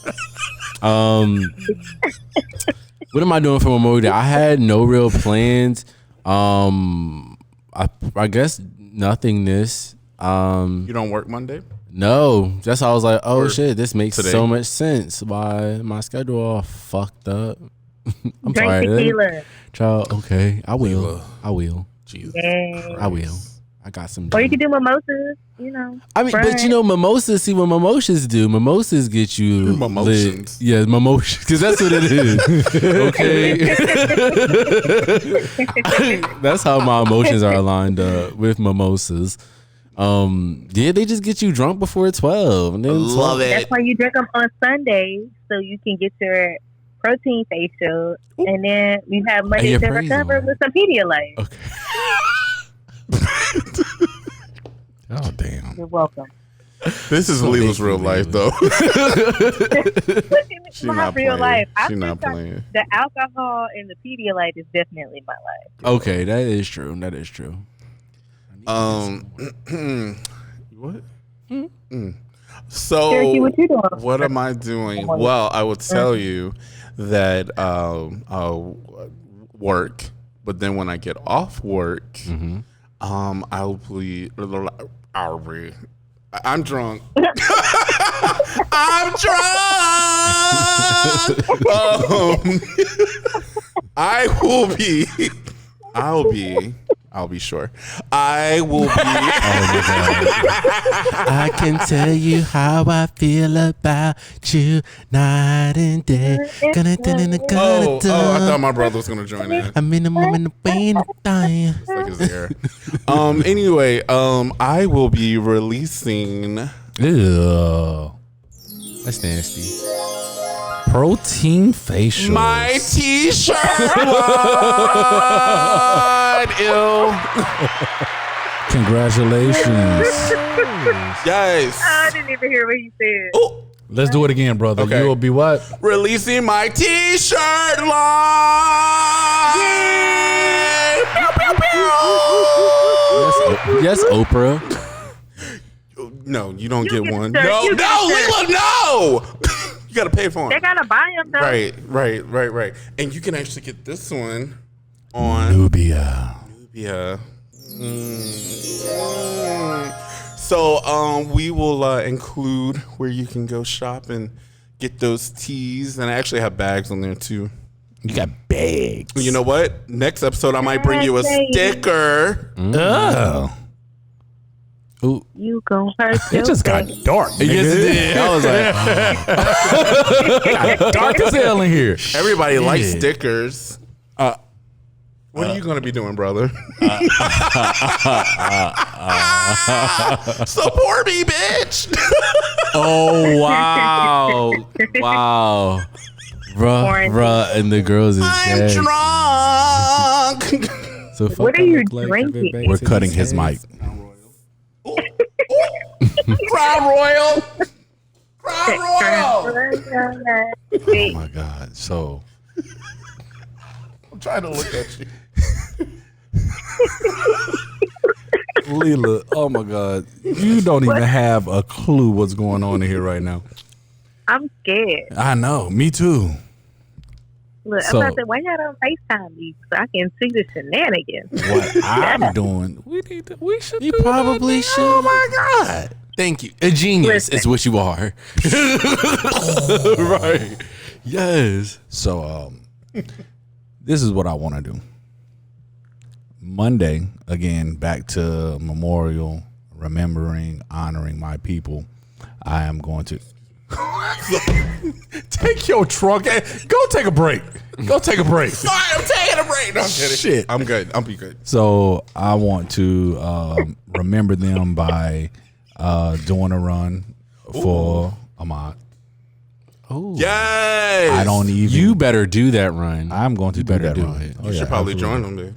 What am I doing for Memorial Day? I had no real plans. I guess nothingness. You don't work Monday? No, that's how I was like, oh Or shit, this makes today? so much sense. Why my schedule all fucked up. I'm Drink sorry, tequila. child. Okay, I will. Tequila. I will. Jesus. Yeah. I will. I got some. Or you can do mimosas, you know. I mean, but Right. you know, mimosas. See what mimosas do? Mimosas get you Mimotions. lit. Yeah, mimosas, because that's what it is. Okay, that's how my emotions are aligned up with mimosas. Yeah, they just get you drunk before 12, and then Love it. That's why you drink them on Sundays, so you can get your protein facial, and then you have money your to praise recover on. with some Pedialyte. Okay. Oh, damn. You're welcome. This is So Lila's thank you, real life, Lila. though. It's She my not real playing. life. I She think not that playing. the alcohol and the Pedialyte is definitely my life. Okay, that is true. That is true. What? So, Cherokee, what you doing? what am I doing? Well, I would tell you that I'll work, but then when I get off work, I'll be. I'm drunk. I'm drunk. I'll be sure. I will be. I can tell you how I feel about you night and day. Gonna do. I thought my brother was gonna join in. I'm in the moment of pain. It's like his hair. Anyway, I will be releasing. Ew. That's nasty. Protein facial. My T-shirt. What? Ew. Congratulations. Yes. I didn't even hear what he said. Ooh. Let's do it again, brother. Okay. You will be what? Releasing my T-shirt line. Pew, pew, pew. Yes, Oprah. No, you don't get get one. the shirt. No, You get the Leila, no. You gotta pay for They it. gotta buy them though. Right. And you can actually get this one on Nubia. Yeah. So we will include where you can go shop and get those teas, and I actually have bags on there too. You got bags. You know what? Next episode I might bring you a sticker. Oh. Ooh. You gon' hurt It just got dark. Yes, it did. I was like, Got dark as hell in here. Everybody likes stickers. What are you going to be doing, brother? Support me, bitch. oh wow, wow, bruh, and the girls is I'm dead. drunk. So What are you drinking? We're cutting his mic. Crown Royal. Crown Royal. Oh my God. So I'm trying to look at you. Lila, oh my God. You don't even have a clue what's going on in here right now. I'm scared. I know. Me too. Look, So- I'm about to say, why y'all don't FaceTime me so I can see the shenanigans? What I'm doing, we should You do probably that. should. Oh my God. Thank you. A genius Listen. is what you are. Right. Yes. So this is what I want to do. Monday, again, back to memorial, remembering, honoring my people. I am going to take your trunk and go take a break. Go take a break. Sorry, I'm taking a break. No, I'm kidding. Shit. I'm good. I'll be good. So I want to remember them by doing a run for Ahmad. Oh. Yes. I don't even. You better do that run. I'm going to do better that do run. it. Oh, You yeah, should probably absolutely. join them, dude.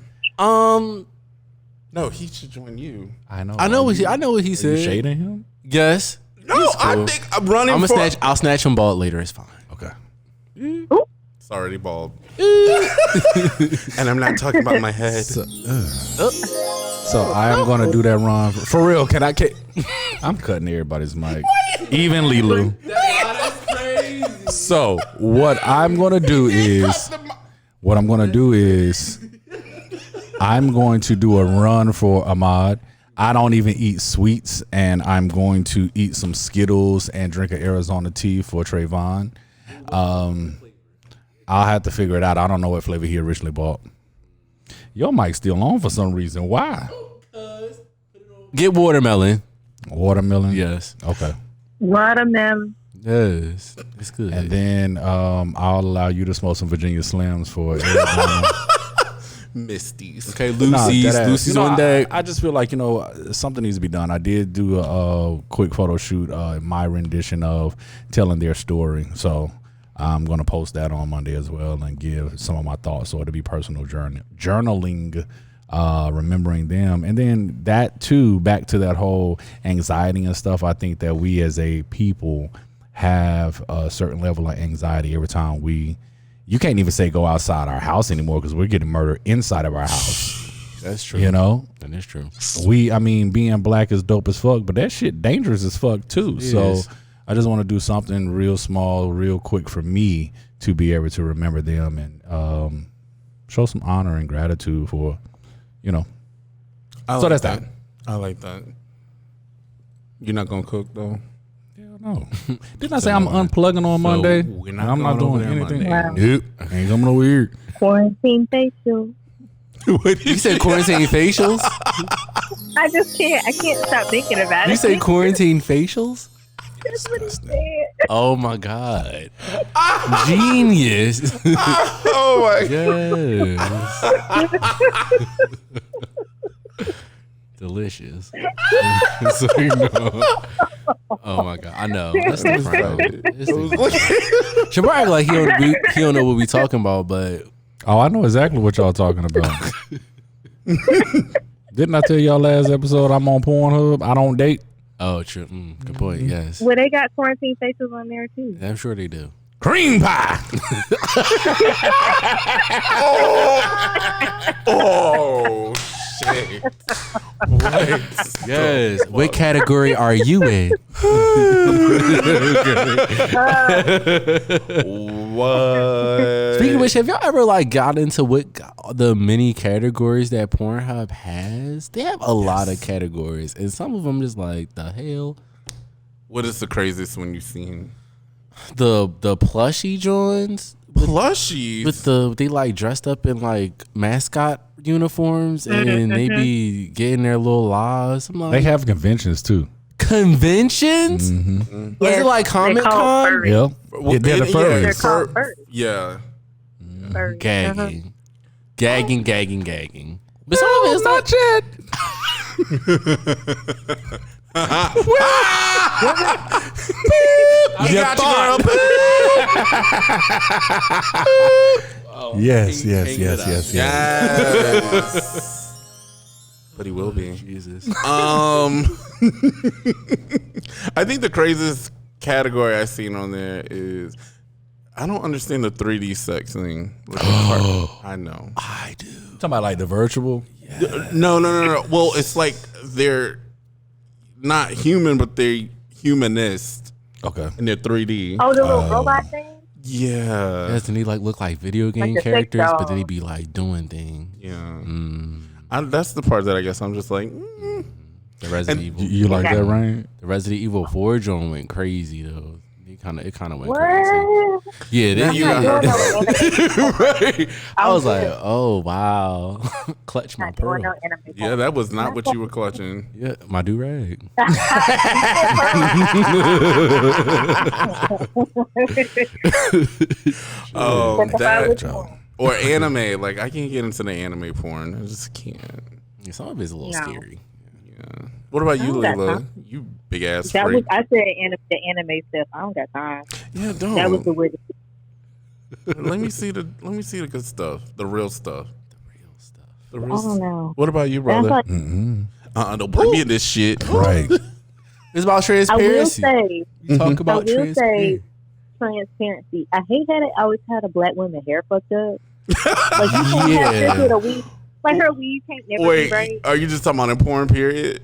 No, he should join you. I know. I know what he Are said. you shading him? Yes. No, He's I cool. think I'm running I'm for. gonna snatch. I'll snatch him bald later. It's fine. Okay. It's already bald. And I'm not talking about my head. So I am going to do that run for real. Can I? I'm cutting everybody's mic, even Lulu. So what I'm going to do is, I'm going to do a run for Ahmad. I don't even eat sweets, and I'm going to eat some Skittles and drink an Arizona tea for Trayvon. I'll have to figure it out. I don't know what flavor he originally bought. Your mic's still on for some reason. Why? Get watermelon. Watermelon? Yes. Okay. Watermelon. Yes. It's good. And then I'll allow you to smoke some Virginia Slims for Arizona. Misties. Okay, Nah, Lucy's. deadass. Lucy's You know, on deck. I just feel like, something needs to be done. I did do a quick photo shoot, my rendition of telling their story. So I'm going to post that on Monday as well and give some of my thoughts. So it'll be personal journaling, remembering them. And then that too, back to that whole anxiety and stuff. I think that we as a people have a certain level of anxiety every time you can't even say go outside our house anymore because we're getting murdered inside of our house. That's true. That is true. Being black is dope as fuck, but that shit dangerous as fuck too. It So is. I just want to do something real small, real quick for me to be able to remember them and show some honor and gratitude for, I So like that's that. I like that. You're not gonna cook though. hell no. Didn't I say I'm unplugging on Monday? we're not I'm not going over doing there anything. Monday. Nope. Ain't coming over here. Quarantine facial. You said quarantine facials? I just can't. I can't stop thinking about it. You say quarantine facials? That's what he said. Oh my God. Genius. Oh my Yes. Delicious. So you know. Oh my God. I know. That's the problem. Shabbar act like he don't know what we talking about, but Oh, I know exactly what y'all talking about. Didn't I tell y'all last episode I'm on Pornhub? I don't date. oh, true. Good point. Yes. Well, they got quarantine facials on there too. I'm sure they do. Cream pie. Oh shit. What? Yes. What category are you in? What? Speaking of which, have y'all ever got into what the many categories that Pornhub has? They have a lot of categories, and some of them just like the hell. What is the craziest one you've seen? The plushie joints plushies. They like dressed up in like mascot uniforms and they be getting their little laws. I'm like, They have conventions too. conventions? Mm-hmm. Was it like Comic Con? Yeah. They're the furries. They're called furries. Yeah. Furries. Gagging. Gagging. But some of it's not yet. You got you, girl. Yes. But he will be. Jesus. I think the craziest category I've seen on there is I don't understand the 3D sex thing. I know. I do. Talking about like the virtual. No. Well, it's like they're not human, but they're humanist. Okay. And they're 3D. Oh, the little robot thing? Yeah. Yes, and he like look like video game Like the characters, sex but then he doll. be like doing things. Yeah. Mm. That's the part that I guess I'm just like, The Resident Evil. You like that, Ryan? The Resident Evil 4 joint went crazy though. It kind of went crazy. What? Yeah, then you I'm not doing no right. I was like, oh wow, clutch my Not doing pearl. no anime. yeah, that was not what you were clutching. Yeah, my do rag. Oh, But that which one? or anime. Like I can't get into the anime porn. I just can't. Yeah, some of it's a little No. scary. Yeah. What about you, I don't got Lila? time. You big ass That was freak. I said the anime stuff. I don't got time. Yeah, don't. That was the weirdest. Let me see the good stuff. The real stuff. The real I stuff. don't know. What about you, That's brother? like, Don't bring me in this shit. Right. It's about I will transparency. say, You talk I about will say transparency. transparency. I hate that it always had a black woman hair fucked up. Like you can't have this with a weave. Like her weave can't never be Wait, right. are you just talking about in porn period?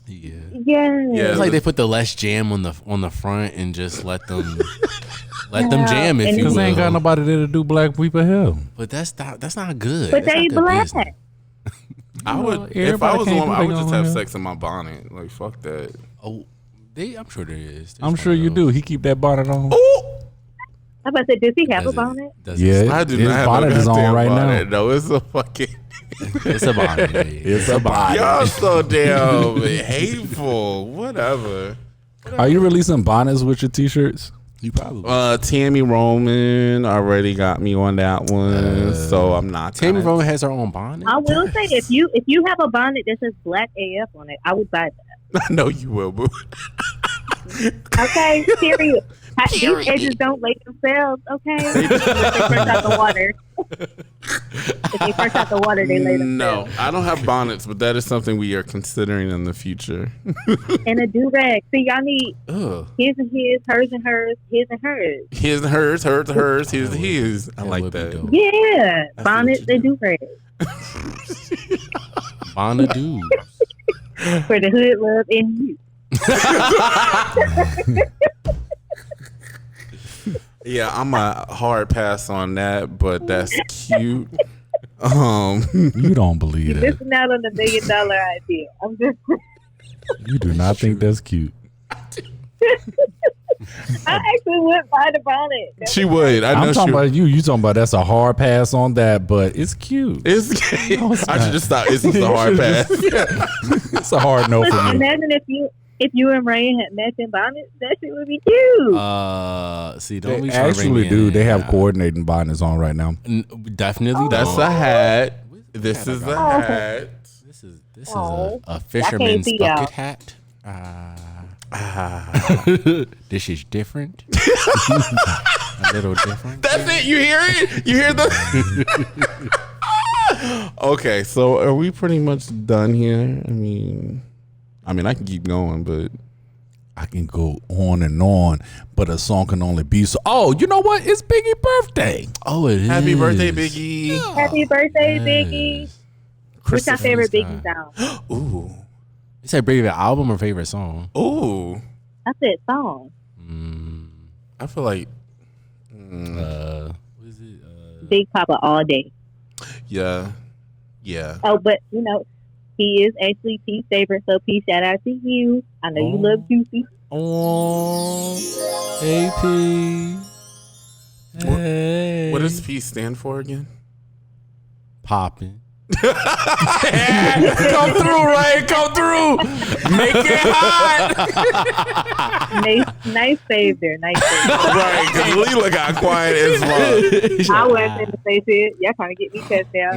Yeah. Yeah. Yeah. It's like they put the less jam on the front and just let them jam if And you Because will. they ain't got nobody there to do black people hair. But that's not good. But That's they not good black. business. I would, if I everybody was a can't woman, do I their would just own have hair. sex in my bonnet. Like fuck that. Oh, I'm sure there is. I'm sure you do. He keep that bonnet on. I about to say, does he have a bonnet? Yeah. I do His not have bonnet no is on goddamn right bonnet. now. No, it's a fucking. It's a bonnet. It's a bonnet. Y'all so damn hateful. Whatever. Are you releasing bonnets with your t-shirts? You probably. Tammy Roman already got me on that one, so I'm not. Tammy gonna- Roman has her own bonnet. I will say, if you have a bonnet that says Black AF on it, I would buy that. I know you will, boo. Okay, period. These edges don't lay themselves. Okay, if they first out the water. If they first out the water, they lay No, themselves. I don't have bonnets, but that is something we are considering in the future. And a do rag. See, y'all need Ugh. his and his, hers and hers, his and hers. His and hers, hers and hers, his and his. I That like would be that. dope. Yeah, what bonnets you they do. do rag Bonnet dude. for the hood love in you. Yeah, I'm a hard pass on that, but that's cute. You don't believe that. Missing out on the $1 million idea. I'm just. You do not think that's cute. I actually would buy the bonnet. She would. I know I'm she talking would. about you. You talking about that's a hard pass on that, but it's cute. It's, it's I not. should just stop. It's just a hard pass. It's a hard no for me. Imagine if you and Rain had matching bonnets, that shit would be cute. See, don't They be trying to bring actually me do. in. They have coordinating bonnets on right now. Definitely. That's don't. a hat. This is a Oh, okay. hat. This is Oh, a fisherman's see bucket y'all. hat. This is different. A little different. That's it. You hear it? You hear the? Okay, so are we pretty much done here? I mean, I can keep going, but I can go on and on, but a song can only be so. Oh, you know what? It's Biggie's birthday. Oh, it is. happy birthday, Biggie. Happy birthday, Biggie. What's your favorite Biggie song? Ooh, You said favorite album or favorite song? ooh. I said song. I feel like, What is it? Big Papa all day. yeah. Oh, but he is actually P's favorite, so P, shout out to you. I know you love Juicy. Oh, hey P. Hey. What does P stand for again? Popping? Come through, Ray. Come through. Make it hot. Nice save there. Nice save. Right, because Lila got quiet as fuck. I wasn't in the face it. Y'all trying to get me cussed out.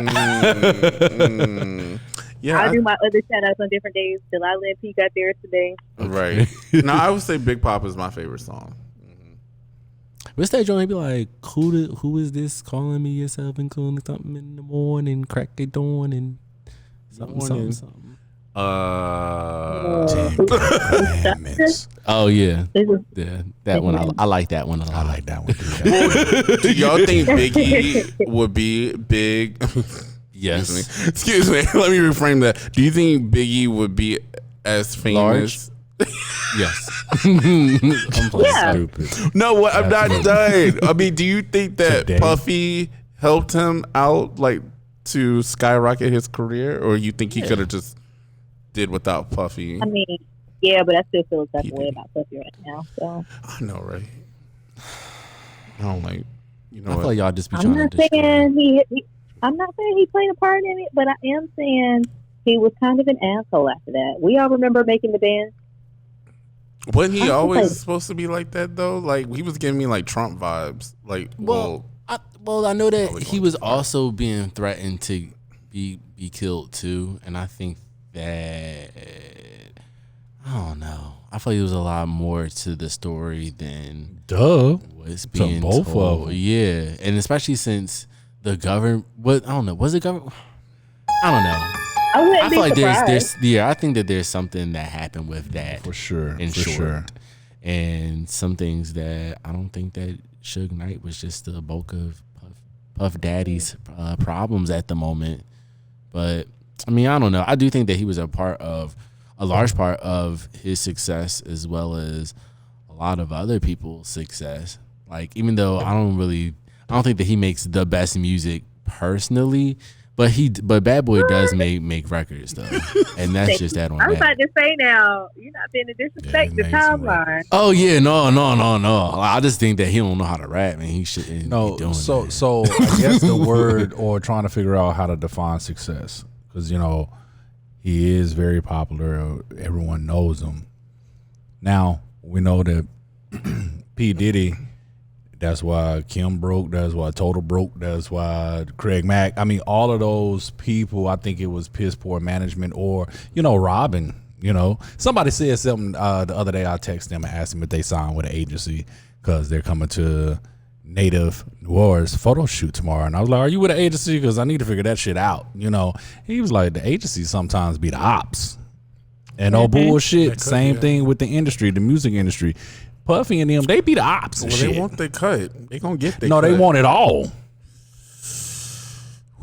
Yeah, I do my other shout outs on different days. Delilah and P got theirs today. Right. No, I would say Big Pop is my favorite song. What's that joint? Be like, who is this calling me yourself and calling something in the morning, crack it dawn and something. Commandments. Oh yeah, that one. I like that one a lot. I like that one. Do y'all think Biggie would be big? Yes. Excuse me. Let me reframe that. Do you think Biggie would be as famous? Yes. I'm playing stupid. No, what? I'm not done. I mean, do you think that Today. Puffy helped him out, like, to skyrocket his career, or you think he could have just did without Puffy? I mean, yeah, but I still feel a type of way about Puffy right now. So I know, right? I don't like. You know I what? feel like y'all just be I'm trying not to destroy. saying I'm not saying he played a part in it, but I am saying he was kind of an asshole after that. We all remember Making the Band. Wasn't he always supposed to be like that though? Like he was giving me like Trump vibes. Like, I know that he was also being threatened to be killed too, and I think that I don't know. I feel like there was a lot more to the story than was being both told. of them. Yeah, and especially since the government. What I don't know. Was it government? I don't know. I wouldn't I be feel like surprised. I think that there's something that happened with that For sure. in For short. sure. And some things that I don't think that Suge Knight was just the bulk of Puff Daddy's problems at the moment. But I mean, I don't know. I do think that he was a large part of his success as well as a lot of other people's success. Like, even though I don't think that he makes the best music personally, but Bad Boy does make records though, and that's just that on I was that. about to say now, you're not being to disrespect the he made some timeline. Oh yeah, no. I just think that he don't know how to rap, and he shouldn't be doing that. So I guess the word, or trying to figure out how to define success, because he is very popular. Everyone knows him. Now we know that P Diddy. That's why Kim broke. That's why Total broke. That's why Craig Mack. I mean, all of those people, I think it was piss poor management, or Robin. Somebody said something the other day. I texted them and asked them if they signed with an agency because they're coming to Native New Orleans photo shoot tomorrow. And I was like, "Are you with an agency? Because I need to figure that shit out." He was like, "The agency sometimes be the ops." And no bullshit. Same thing with the industry, the music industry. Puffy and them, they be the ops and well, shit. they want their cut. They gonna get their No, cut. they want it all.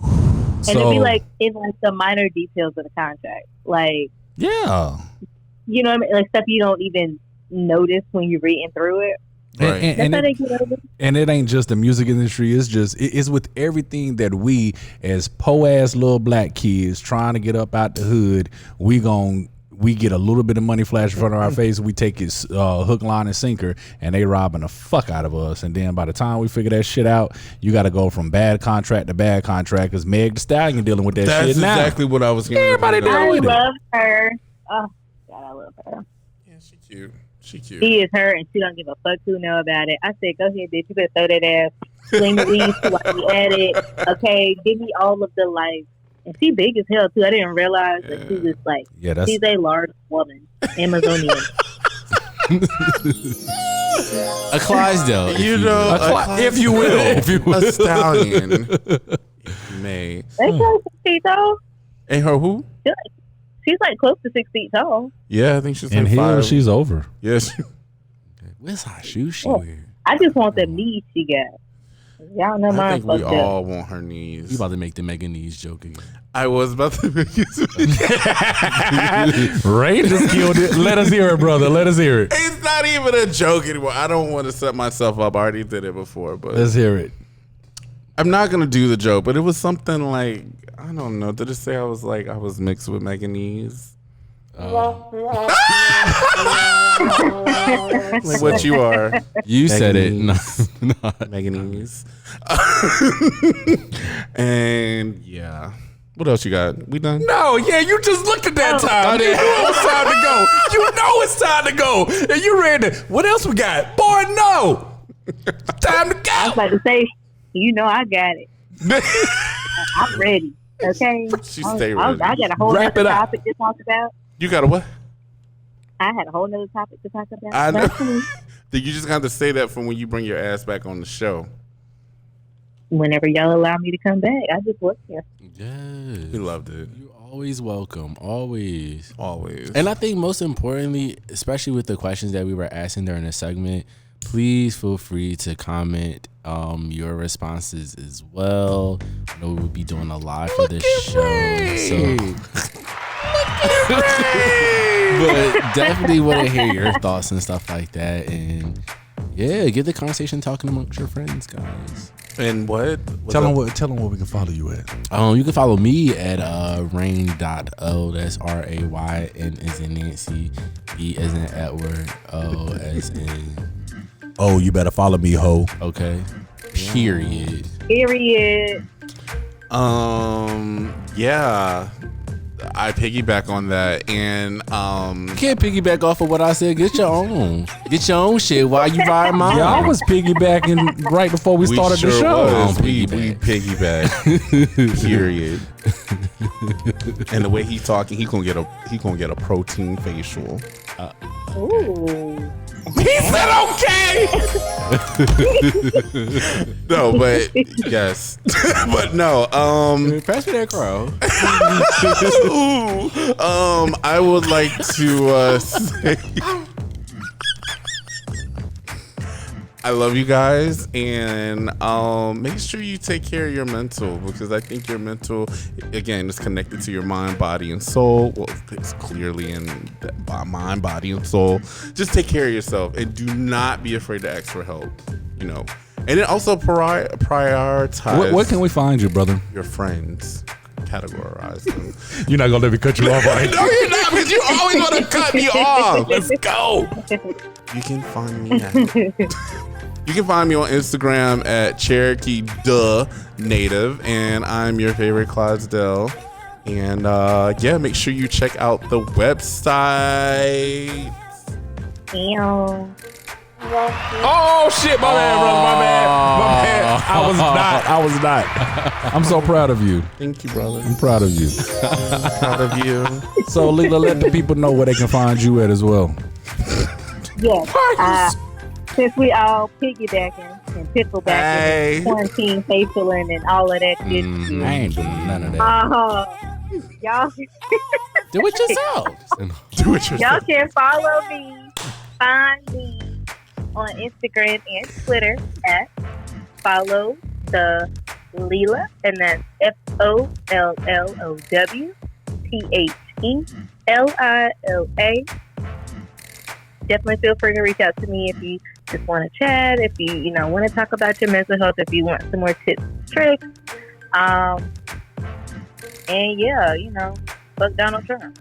And it'd be like in like the minor details of the contract. Like, Yeah. you know what I mean? Like stuff you don't even notice when you're reading through it. Right. And That's how it, they get over it. and it ain't just the music industry. It's just it's with everything that we as po ass little black kids trying to get up out the hood. We get a little bit of money flash in front of our face. We take it hook, line, and sinker, and they robbing the fuck out of us. And then by the time we figure that shit out, you got to go from bad contract to bad contract. Because Meg Thee Stallion dealing with that That's shit now. exactly what I was getting. Everybody ready to dealing I with it. love her. Oh, God, I love her. Yeah, she cute. She cute. She is her, and she don't give a fuck who know about it. I said, go ahead, bitch. You better throw that ass. Sling the weed while you at it. Okay, give me all of the life. And she big as hell too. I didn't realize that she was like, she's a large woman, Amazonian. A Clydesdale, If you will. A stallion. May. They close to 6 feet tall. And her who? She's like close to 6 feet tall. Yeah, I think she's In like here, 5. she's over. Yes. Where's her shoes she Oh. wear? I just want the knees she got. Y'all know I mine think we fucked up. all want her knees. You about to make the Megan Knees joke again? I was about to make it. Ray just killed it. Let us hear it, brother. Let us hear it. It's not even a joke anymore. I don't want to set myself up. I already did it before, but Let's hear it. I'm not gonna do the joke. But it was something like, I don't know. Did it say I was mixed with Megan Knees? Like what you are. You said it. No, Meganese. And yeah. What else you got? We done? No, yeah, you just looked at that time. You know it's time to go. You know it's time to go. And you ready. What else we got? Boy, no. Time to I go. was about to say, you know, I got it. I'm ready. Okay. She stay ready. I got a whole Wrap other it up. topic to talk about. You got a what? I had a whole nother topic to talk about. I know. That's me. You just have to say that from when you bring your ass back on the show. Whenever y'all allow me to come back, I just work here. Yes. We loved it. You're always welcome. Always. Always. And I think most importantly, especially with the questions that we were asking during the segment, please feel free to comment your responses as well. I know we'll be doing a live for this show. So but definitely want to hear your thoughts and stuff like that. And yeah, get the conversation talking amongst your friends, guys. And what? Tell them what we can follow you at. You can follow me at rain.o. That's RAY. N as in Nancy, E as in Edward, O as in Oh, you better follow me, ho. okay. Period. Period. Yeah. I piggyback on that, and You can't piggyback off of what I said. Get your own. Get your own shit while you ride mine. Yeah, I was piggybacking right before we started the show. was. We piggyback. piggyback. Period. And the way he talking, he gonna get a protein facial. Ooh. He said okay. No, but yes, but no. Pass me that crow. Ooh, I would like to say I love you guys, and make sure you take care of your mental, because I think your mental, again, is connected to your mind, body, and soul. Well, it's clearly in mind, body, and soul. Just take care of yourself, and do not be afraid to ask for help. You know, and then also prioritize. Where can we find you, brother? Your friends? Categorize them. You're not gonna let me cut you off, right? No, you're not, because you always want to cut me off. Let's go. You can find me You can find me on Instagram at Cherokee Native, and I'm your favorite Clydesdale. And yeah, make sure you check out the website. Ew. Oh shit, my bad, brother, my bad. I was not. I'm so proud of you. Thank you, brother. I'm proud of you. Proud of you. So, Lila, let the people know where they can find you at as well. Yes. Since we all piggybacking and picklebacking Hey. and quarantine facialing and all of that good shit. I ain't doing none of that. Y'all Do it yourself. Do it y'all yourself. can follow me, find me on Instagram and Twitter at follow the Lila, and that's FOLLOWTHELILA. Definitely feel free to reach out to me if you just want to chat, if you want to talk about your mental health, if you want some more tips and tricks. And yeah, fuck Donald Trump.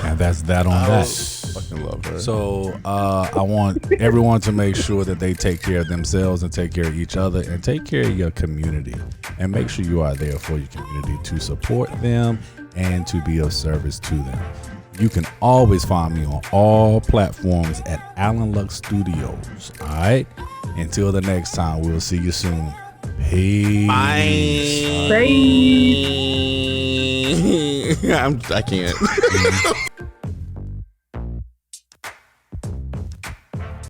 And that's that on that. Fucking love her. So I want everyone to make sure that they take care of themselves and take care of each other and take care of your community. And make sure you are there for your community to support them and to be of service to them. You can always find me on all platforms at Alan Lux Studios. All right? Until the next time, we'll see you soon. Peace. Bye. I can't.